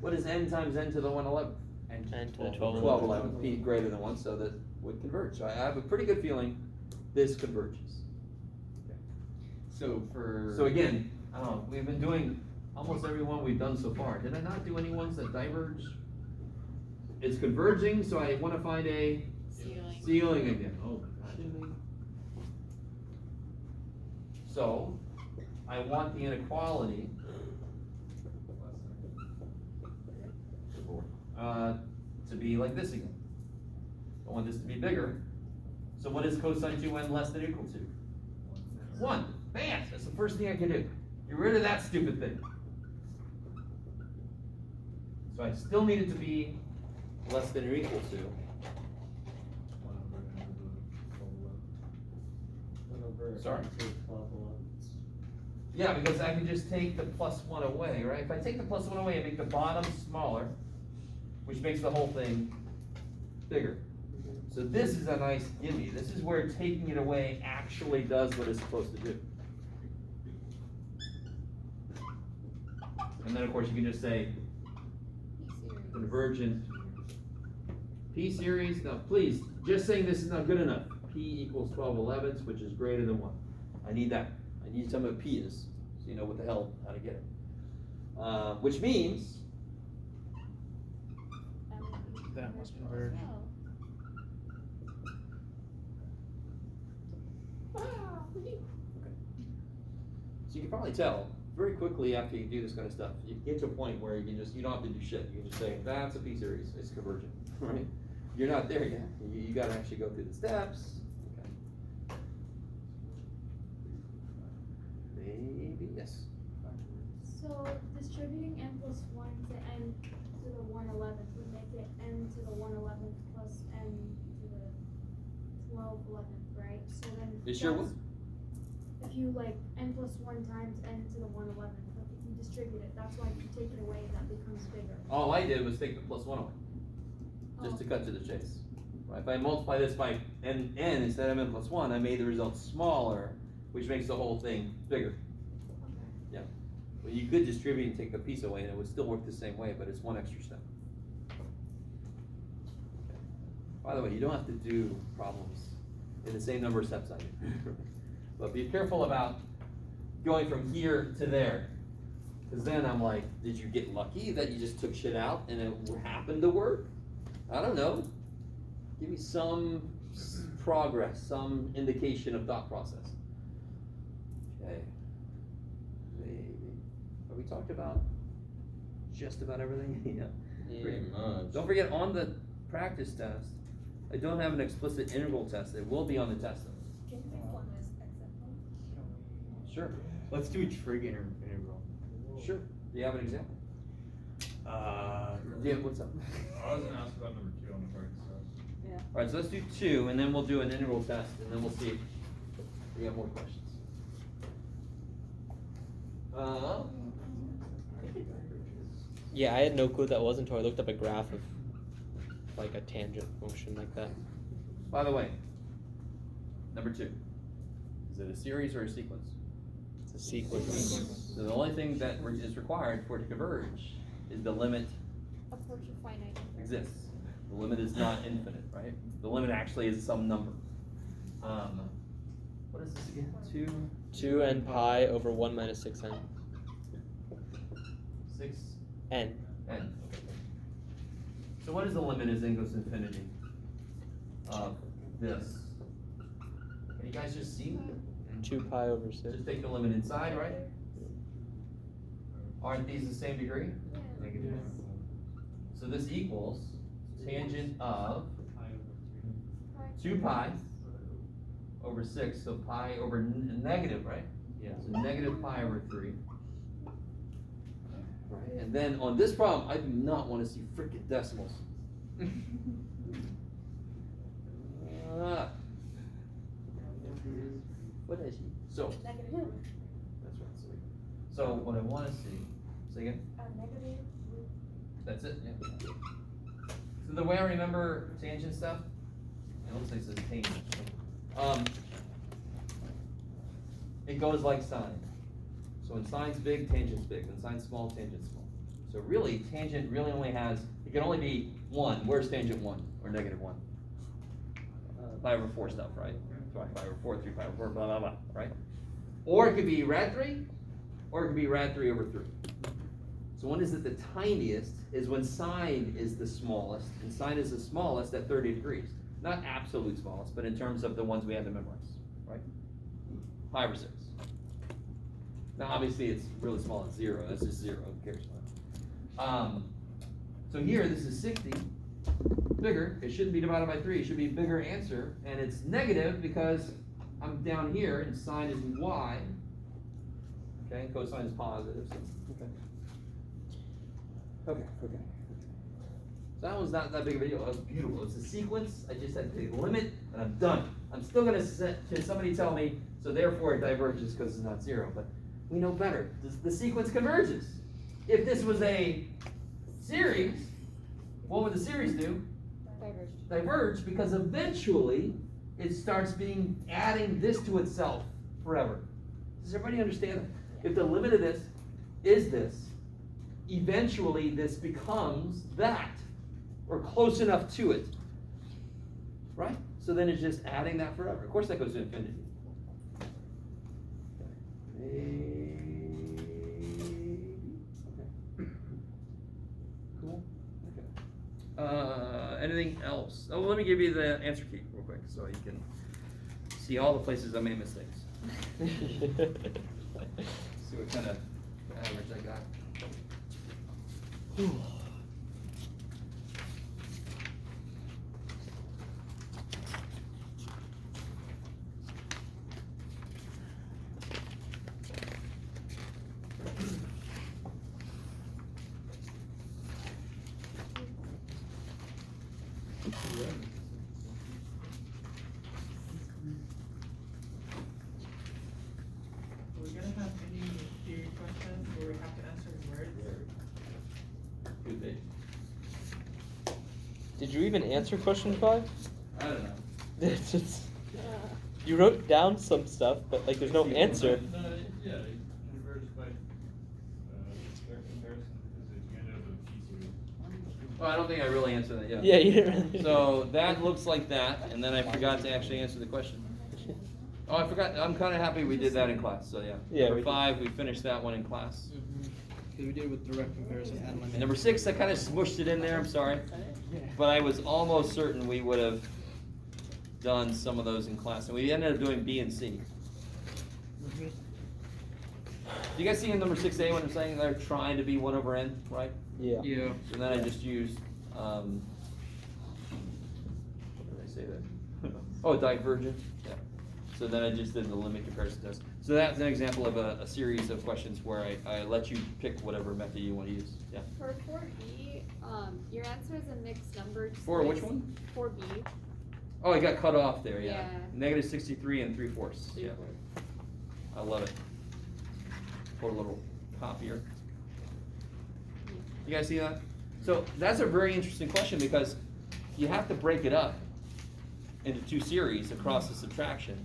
What is n times n to the 1/11? N to the 12. 12/11, p greater than 1, so that would converge. So I have a pretty good feeling this converges. So for. So again, I don't know, we've been doing almost every one we've done so far. Did I not do any ones that diverge? It's converging, so I want to find a ceiling again. Oh my gosh. So I want the inequality to be like this again. I want this to be bigger. So what is cosine 2n less than or equal to? 1. Bam! That's the first thing I can do. Get rid of that stupid thing. So I still need it to be less than or equal to. Sorry? Yeah, because I can just take the plus 1 away, right? If I take the plus 1 away and make the bottom smaller, which makes the whole thing bigger. So this is a nice gimme. This is where taking it away actually does what it's supposed to do. And then of course you can just say convergent P series. Now please, just saying this is not good enough. P equals 12/11, which is greater than 1. I need that. I need to tell me what P is, so you know what the hell, how to get it. Which means That must converge. So you can probably tell very quickly after you do this kind of stuff, you get to a point where you don't have to do shit. You can just say, that's a P series, it's convergent, right? You're not there yet. You gotta actually go through the steps. Okay. Maybe, yes. So distributing n plus 1 to n to the 1/11 would make it n to the 1/11 plus n to the 12/11, right? So then. It sure would. If you like n plus 1 times n to the 1/11, but if you distribute it, that's why if you take it away, that becomes bigger. All I did was take the plus 1 away, just to cut to the chase. Right? If I multiply this by n instead of n plus 1, I made the result smaller, which makes the whole thing bigger. Okay. Yeah. Well, you could distribute and take a piece away, and it would still work the same way, but it's one extra step. By the way, you don't have to do problems in the same number of steps I do. But be careful about going from here to there. Because then I'm like, did you get lucky that you just took shit out and it happened to work? I don't know. Give me some progress, some indication of thought process. Okay. Maybe. Have we talked about just about everything? Yeah. Pretty much. Don't forget, on the practice test, I don't have an explicit integral test. It will be on the test though. Can you make one as example? Sure. Let's do a trig integral. Sure. Do you have an example? Yeah, what's up? I was gonna ask about number 2 on the target stuff. Yeah. Alright, so let's do 2, and then we'll do an integral test, and then we'll see if we have more questions. Yeah, I had no clue what that was until I looked up a graph of like a tangent function like that. By the way, number 2, is it a series or a sequence? It's a sequence. So the only thing that is required for it to converge is the limit Approach of finite. exists. The limit is not infinite, right? The limit actually is some number. What is this again? 2n pi over 1 minus 6n. 6 n. n. So what is the limit as n goes to infinity of this? Can you guys just see? 2 pi over 6. Just take the limit inside, right? Aren't these the same degree? Negative. So this equals tangent of 2 pi over 6, so pi over negative, right? Yeah. So negative pi over 3. Right, and then on this problem, I do not want to see frickin' decimals. What is he? So, Negative. that's right. So what I want to see, say again? Negative. That's it, yeah. So the way I remember tangent stuff, it looks like it says tangent. It goes like sine. So when sine's big, tangent's big. When sine's small, tangent's small. So really, tangent really only has, it can only be 1. Where's tangent 1 or negative 1? Pi over 4 stuff, right? 5 over 4, 3 pi over 4, blah, blah, blah, right? Or it could be rad 3, or it could be rad 3 over 3. So when is it the tiniest is when sine is the smallest, and sine is the smallest at 30 degrees. Not absolute smallest, but in terms of the ones we have to memorize, right? 5 or 6. Now obviously it's really small at 0, that's just 0, who cares? So here, this is 60, bigger, it shouldn't be divided by 3, it should be a bigger answer, and it's negative because I'm down here, and sine is y, okay, and cosine is positive, so, okay. Okay. So that was not that big of a deal, that was beautiful, it's a sequence, I just had to take the limit, and I'm done. I'm still gonna can somebody tell me, so therefore it diverges because it's not 0, but we know better, the sequence converges. If this was a series, what would the series do? Diverge, because eventually it starts adding this to itself forever. Does everybody understand that? If the limit of this is this, eventually this becomes that, or close enough to it, right? So then it's just adding that forever. Of course that goes to infinity. Maybe. Okay. Cool. Okay. Anything else? Oh, let me give you the answer key real quick so you can see all the places I made mistakes. See what kind of average I got. Are we gonna have any theory questions where we have to answer in words? Could be. Did you even answer question 5? I don't know. It's just, you wrote down some stuff, but like there's no answer. No, yeah, it converges by square comparison because you ended up with a p-series. Well, I don't think I really answered that yet. Yeah, you didn't really. So that looks like that, and then I forgot to actually answer the question. Oh, I forgot. I'm kind of happy we did that in class. So yeah. Yeah, Number we did. 5, we finished that one in class. Because we did it with direct comparison and limit. And number 6, I kind of smushed it in there. I'm sorry, but I was almost certain we would have done some of those in class, and we ended up doing B and C. Do you guys see in number 6A what I'm saying? They're trying to be 1 over n, right? Yeah. Yeah. So then I just used, what did I say there? Oh, divergent, yeah. So then I just did the limit comparison test. So that's an example of a series of questions where I let you pick whatever method you want to use. Yeah. For 4B, your answer is a mixed number. just For which like one? 4B. Oh, I got cut off there, yeah. Yeah. Negative 63 and 3/4. Yeah. I love it. Poor little copier. You guys see that? So that's a very interesting question because you have to break it up into two series across the subtraction.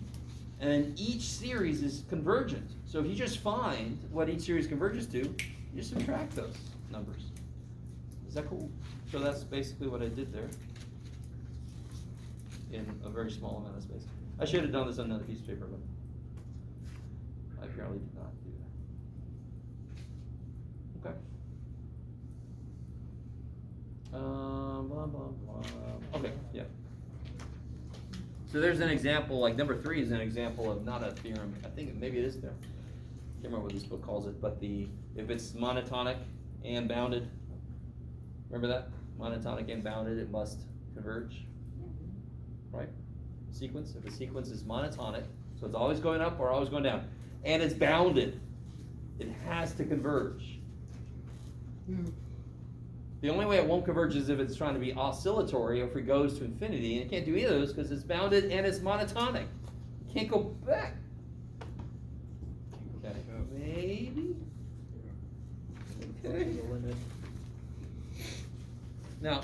And then each series is convergent. So if you just find what each series converges to, you just subtract those numbers. Is that cool? So that's basically what I did there in a very small amount of space. I should have done this on another piece of paper, but I apparently did not do that. Okay. Blah, blah, blah. Okay, yeah. So there's an example, like number 3 is an example of not a theorem. I think maybe it is there. Can't remember what this book calls it, but if it's monotonic and bounded, remember that? Monotonic and bounded, it must converge, right? Sequence, if a sequence is monotonic, so it's always going up or always going down, and it's bounded, it has to converge. The only way it won't converge is if it's trying to be oscillatory, or if it goes to infinity, and it can't do either of those because it's bounded and it's monotonic. You can't go back. Okay, maybe? Okay. Now,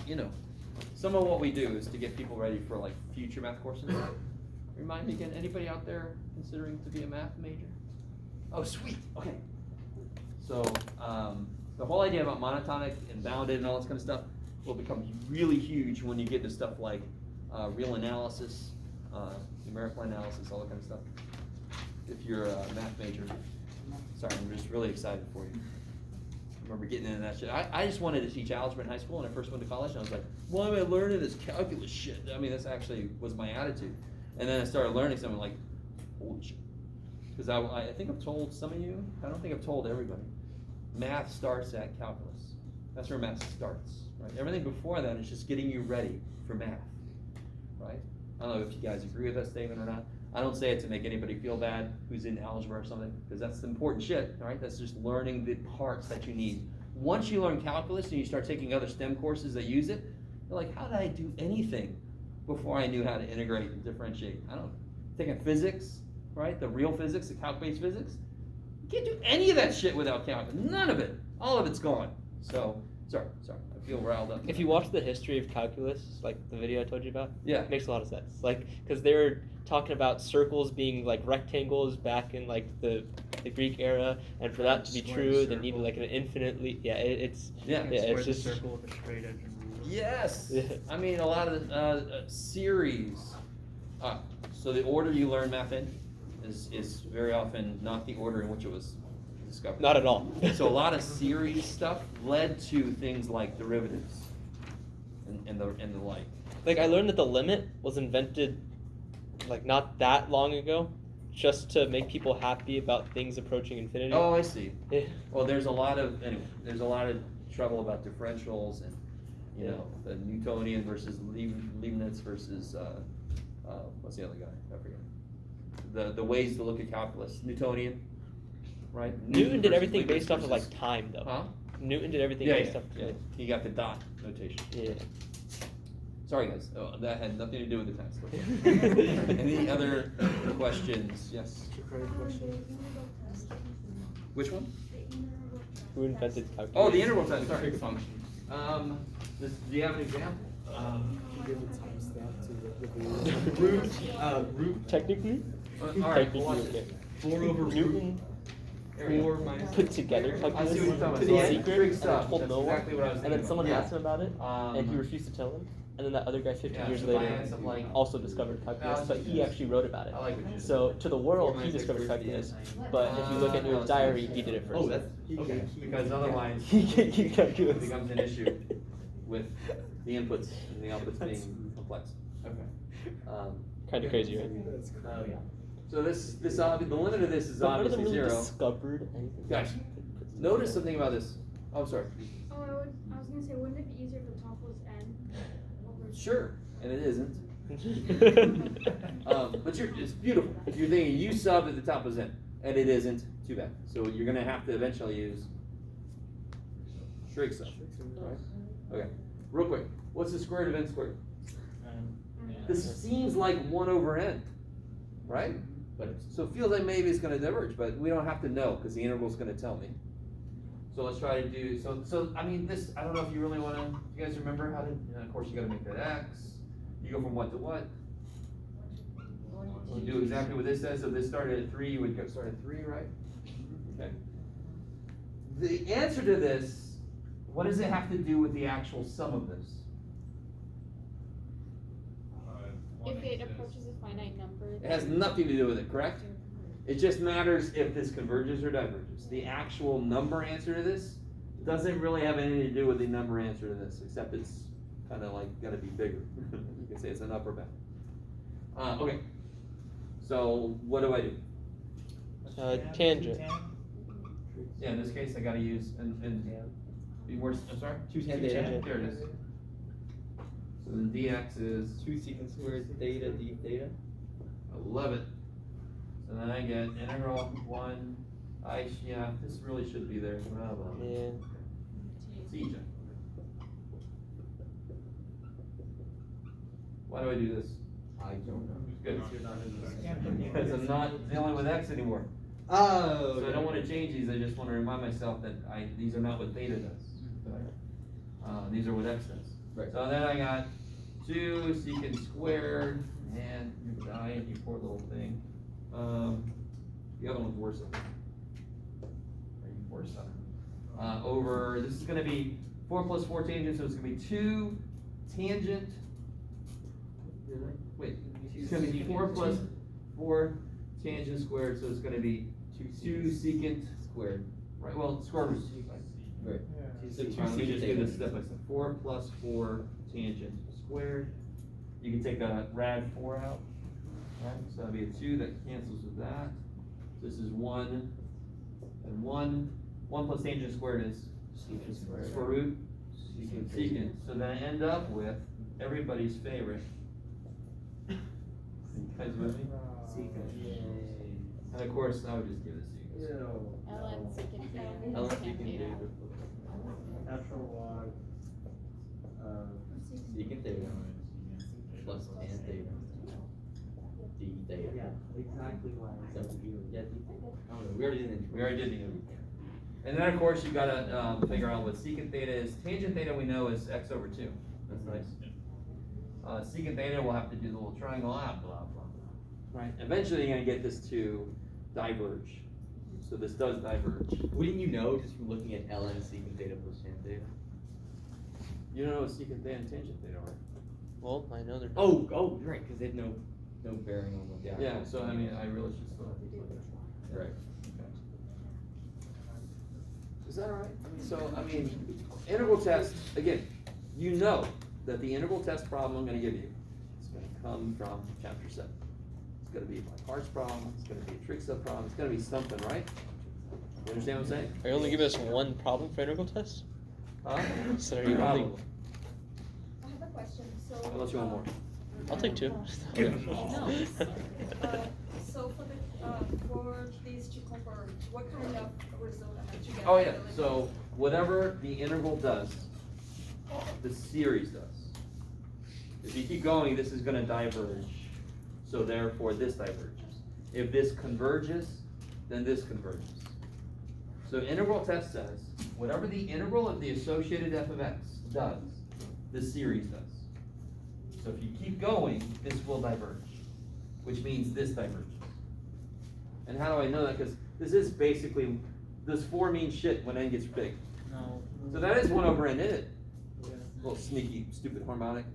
some of what we do is to get people ready for like future math courses. Remind me again, anybody out there considering to be a math major? Oh, sweet, okay. So, the whole idea about monotonic and bounded and all this kind of stuff will become really huge when you get to stuff like real analysis, numerical analysis, all that kind of stuff. If you're a math major. Sorry, I'm just really excited for you. I remember getting into that shit. I just wanted to teach algebra in high school when I first went to college, and I was like, why am I learning this calculus shit? I mean, this actually was my attitude. And then I started learning something like, holy shit. Because I think I've told some of you, I don't think I've told everybody. Math starts at calculus. That's where math starts, right? Everything before that is just getting you ready for math, right? I don't know if you guys agree with that statement or not. I don't say it to make anybody feel bad who's in algebra or something, because that's the important shit, right? That's just learning the parts that you need. Once you learn calculus and you start taking other STEM courses that use it, you're like, how did I do anything before I knew how to integrate and differentiate? I don't know. Taking physics, right? The real physics, the calc-based physics. You can't do any of that shit without calculus. None of it. All of it's gone. So, sorry. I feel riled up. If you watch the history of calculus, like the video I told you about, yeah, it makes a lot of sense. Like, because they're talking about circles being like rectangles back in like the Greek era, and for that to be true, they needed like an infinitely. Yeah, it's just a circle with a straight edge and rule. Yes. Yeah. I mean, a lot of the series. So the order you learn math in is very often not the order in which it was discovered. Not at all. So a lot of series stuff led to things like derivatives and the like. Like I learned that the limit was invented like not that long ago, just to make people happy about things approaching infinity. Oh, I see. Yeah. Well, there's a lot of trouble about differentials and the Newtonian versus Leibniz versus what's the other guy? I forget. The ways to look at calculus. Newtonian, right? Newton did everything Leibniz based off of versus- like time though. Huh? Newton did everything based off of Yeah. He got the dot notation. Yeah. Sorry guys, that had nothing to do with the test. Any other questions? Yes. Which one? Who invented calculus? Oh, the integral test. Sorry. Function. Do you have an example? Root technically? All right. Technically, Watch okay. it. 4 over Newton There we go. 4 minus put together I calculus see what you're talking about. to So the it's secret big and stuff. told That's no one. exactly what I was And then thinking someone about. asked him about it, and he refused to tell him. And then that other guy 15 years so later finance, I'm like, also discovered calculus, no, but he actually wrote about it. I like what you So to the world, he minus discovered X calculus, but if you look at Newton's diary, he did it first. Oh, that's Okay, because otherwise he can't keep it calculus. becomes an issue with the inputs and the outputs being complex. Okay. Kind of crazy, right? Oh yeah. So the limit of this is But none of them obviously really 0. discovered anything. Guys, notice something about this. Oh, sorry. Oh, I was gonna say, wouldn't it be easier if the top was n? Sure, and it isn't. But it's beautiful. If you're thinking U sub at the top is in, and it isn't, too bad. So you're gonna have to eventually use trig sub. Right? Okay, real quick. What's the square root of n squared? This seems like 1 over n, right? But So it feels like maybe it's gonna diverge, but we don't have to know because the integral's gonna tell me. So let's try to do, so I mean this, I don't know if you really wanna, you guys remember how to, of course you gotta make that x. You go from what to what? You do exactly what this says, so this started at 3, you would go start at 3, right? Okay. The answer to this, what does it have to do with the actual sum of this? If it approaches a finite number. It has nothing to do with it, correct? It just matters if this converges or diverges. The actual number answer to this doesn't really have anything to do with the number answer to this, except it's kind of like gotta be bigger. You can say it's an upper bound. Okay. So what do I do? Tangent. Yeah, in this case I gotta use and be more. I'm sorry. 2 tan There theta. it is. So then dx is 2 secant squared theta d theta. I love it. So then I get integral 1. Yeah, this really should be there. Blah, blah, blah. Yeah. Secant. Why do I do this? I don't know. Good. Because I'm not dealing with x anymore. Oh. So I don't want to change these. I just want to remind myself that these are not what theta does. These are what x does. Right. So then I got 2 secant squared, and you die, you poor little thing. The other one's worse. Worse. Over, this is going to be 4 plus 4 tangent, so it's going to be 2 tangent. Wait, it's going to be 4 plus 4 tangent squared, so it's going to be 2 secant squared. Right, well, square root. Right. So let me just do this step by step. 4 plus 4 tangent squared. You can take a rad 4 out. Right, so that'll be a 2 that cancels with that. This is 1 and 1. 1 plus tangent squared is square root. Secant. So then I end up with everybody's favorite. You guys with me? And of course, I would just give this to you guys. ln secant theta. ln tan secant theta. theta. Natural log. Secant theta plus tan theta. D theta. Yeah, exactly why. So yeah, D theta. I don't know. We already did it. We already did the integral. And then of course you gotta figure out what secant theta is. Tangent theta we know is x over 2. That's nice. Secant theta we'll have to do the little triangle, blah, blah, blah. Right. Eventually you're gonna get this to diverge. So this does diverge. Wouldn't you know just from looking at ln secant theta plus tan theta? You don't know what secant theta and tangent theta are. Well, I know they're. Oh, right, because they have no bearing on what the actual. Yeah, so I mean, I really should still have to do that. Right. Okay. Is that all right? So, I mean, integral test, again, you know that the integral test problem I'm gonna give you is gonna come from chapter 7. It's gonna be my parts problem, it's gonna be a trig sub problem, it's gonna be something, right? You understand what I'm saying? Are you only giving us one problem for integral tests? Huh? So are you Probably. only? I have a question, so. Unless you want more. I'll take 2. No. So for these to converge, what kind of result I have to get? Oh yeah, so whatever the integral does, the series does. If you keep going, this is gonna diverge, so therefore this diverges. If this converges, then this converges. So integral test says, whatever the integral of the associated f of x does, the series does. So if you keep going, this will diverge, which means this diverges. And how do I know that? Because this is basically, this 4 means shit when n gets big. No. So that is 1 over n, isn't it? Little sneaky, stupid harmonic.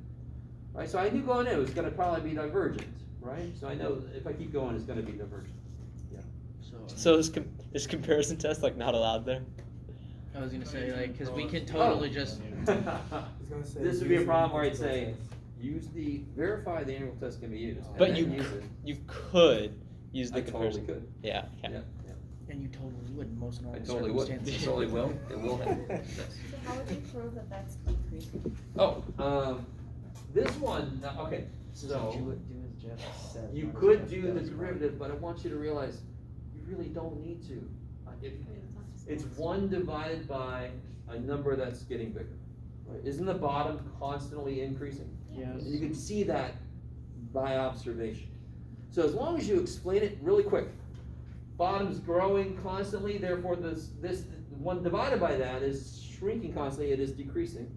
Right, so I knew going in it was gonna probably be divergent, right? So I know if I keep going, it's gonna be divergent. Yeah. So is comparison test like not allowed there? I was gonna say, like, because we can totally just. This would be a problem where I'd say, verify the integral test can be used. and But then you use it. you could use the I totally comparison. could. Yeah. Yeah, Yeah. yeah. And you totally would in most I normal totally would. circumstances. I totally will. It will happen. Yes. So how would you prove that that's decreasing? Oh, this one, okay. So, do as Jeff said. you not as could Jeff do the does, derivative, but I want you to realize, you really don't need to. It's 1 divided by a number that's getting bigger. Right? Isn't the bottom constantly increasing? Yes. You can see that by observation. So as long as you explain it really quick, bottom's growing constantly, therefore this 1 divided by that is shrinking constantly, it is decreasing.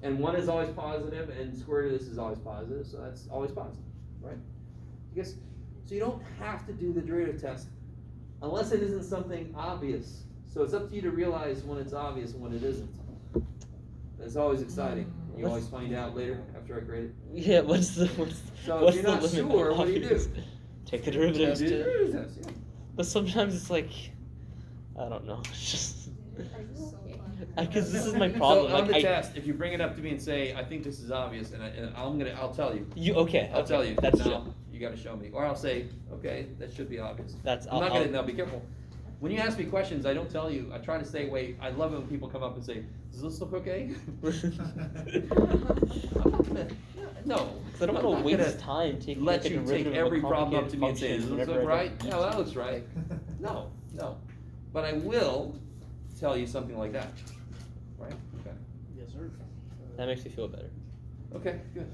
And 1 is always positive, and square root of this is always positive, so that's always positive, right? So you don't have to do the derivative test unless it isn't something obvious. So it's up to you to realize when it's obvious and when it isn't. It's always exciting. You always find out later after I grade it. Yeah, what's the So if you're not sure, what do you do? Take the derivative. Do the derivative test, yeah. But sometimes it's like, I don't know. It's just because this is my problem. So on like the test, if you bring it up to me and say, "I think this is obvious," and I'll tell you. I'll tell you. That's now, true. you got to show me, or I'll say, "Okay, that should be obvious." That's. I'm not gonna. Now, be careful. When you ask me questions, I don't tell you. I try to stay away. I love it when people come up and say, "Does this look okay?" No. I don't want to waste time taking Let like, a you take derivative of a every problem up complicated to me and say, function "Does this whenever look I right?" don't Yeah, that looks right. No. But I will tell you something like that. Right? Okay. Yes, sir. That makes me feel better. Okay, good.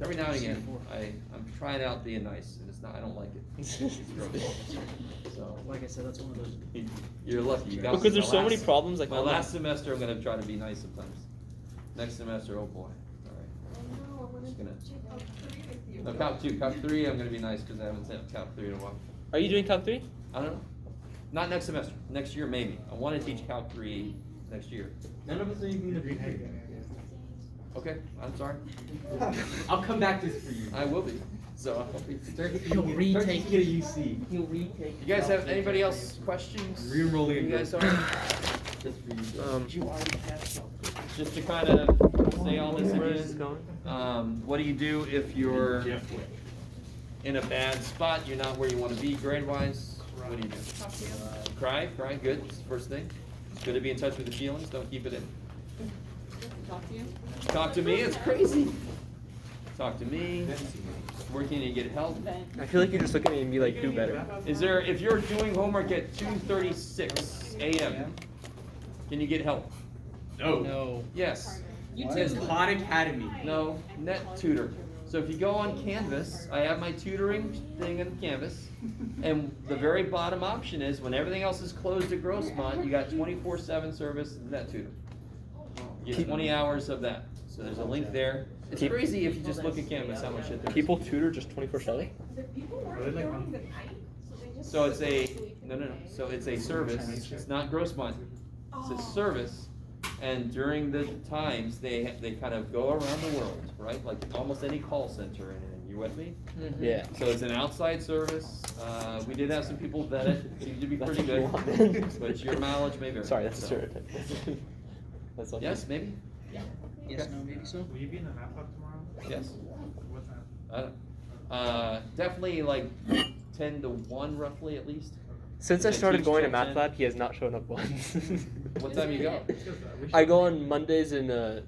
Every now and again, I'm trying out being nice, and it's not. I don't like it. It's gross. So, Like I said, that's one of those. you're lucky. You got Because there's my so many last- problems. Like My all last semester, I'm gonna try to be nice sometimes. Next semester, oh boy. All right. Just gonna. No, Calc 2. Calc 3, I'm gonna be nice because I haven't sent Calc 3 in a while. Are you doing Calc 3? I don't know. Not next semester. Next year, maybe. I want to teach Calc 3 next year. None of us are even gonna be here. Okay, I'm sorry. I'll come back just for you. I will be. So I'll be. He'll retake. Get a UC. He'll retake. You guys have anybody else questions? Re-enrolling You again. guys are? Just for you. You already passed. Just to kind of say all this Where is this again. going? What do you do if you're in a bad spot? You're not where you want to be grade-wise. What do you do? Cry, good. It's the first thing. It's good to be in touch with the feelings. Don't keep it in. Talk to you. Talk to me. It's crazy. Talk to me. Where can you get help? I feel like you just look at me and be like, do better. Is there, if you're doing homework at 2:36 a.m., can you get help? No. Yes. What is Khan Academy? No, Net Tutor. So if you go on Canvas, I have my tutoring thing in Canvas, and the very bottom option is when everything else is closed at Grossmont, you got 24/7 service Net Tutor. You get 20 hours of that. So there's a link there. It's crazy if you just look at Canvas how much shit there is. People tutor just 24/7. The people weren't here during the night, so they just. So it's a no. So it's a service. It's not Grossmont. It's a service, and during the times they kind of go around the world, right? Like almost any call center or anything. You with me? Mm-hmm. Yeah. So it's an outside service. We did have some people vet it. It seemed to be That's pretty what good, you want. but your mileage may vary. Sorry, that's a so. stereotype. That's not Yes, maybe. Yes, no, maybe so. Will you be in the math club tomorrow? Yes. What time? Definitely like 10 to 1 roughly at least. Since I They started teach going to till math 10. lab, he has not shown up once. What time you go? I go on Mondays and At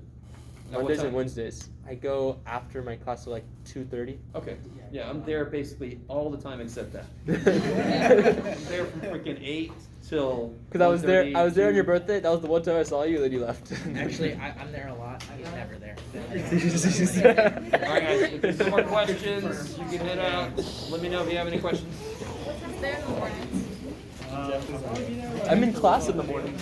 what Mondays time? and Wednesdays. I go after my class at like 2:30. Okay. Yeah, I'm there basically all the time except that. I'm there from freaking 8 till. Because I was there on your 1:30, birthday. That was the one time I saw you, then you left. Actually, I'm there a lot. He's never there. All right, guys. If there's no more questions, you can head out. Let me know if you have any questions. There in the morning. I'm in class in the morning.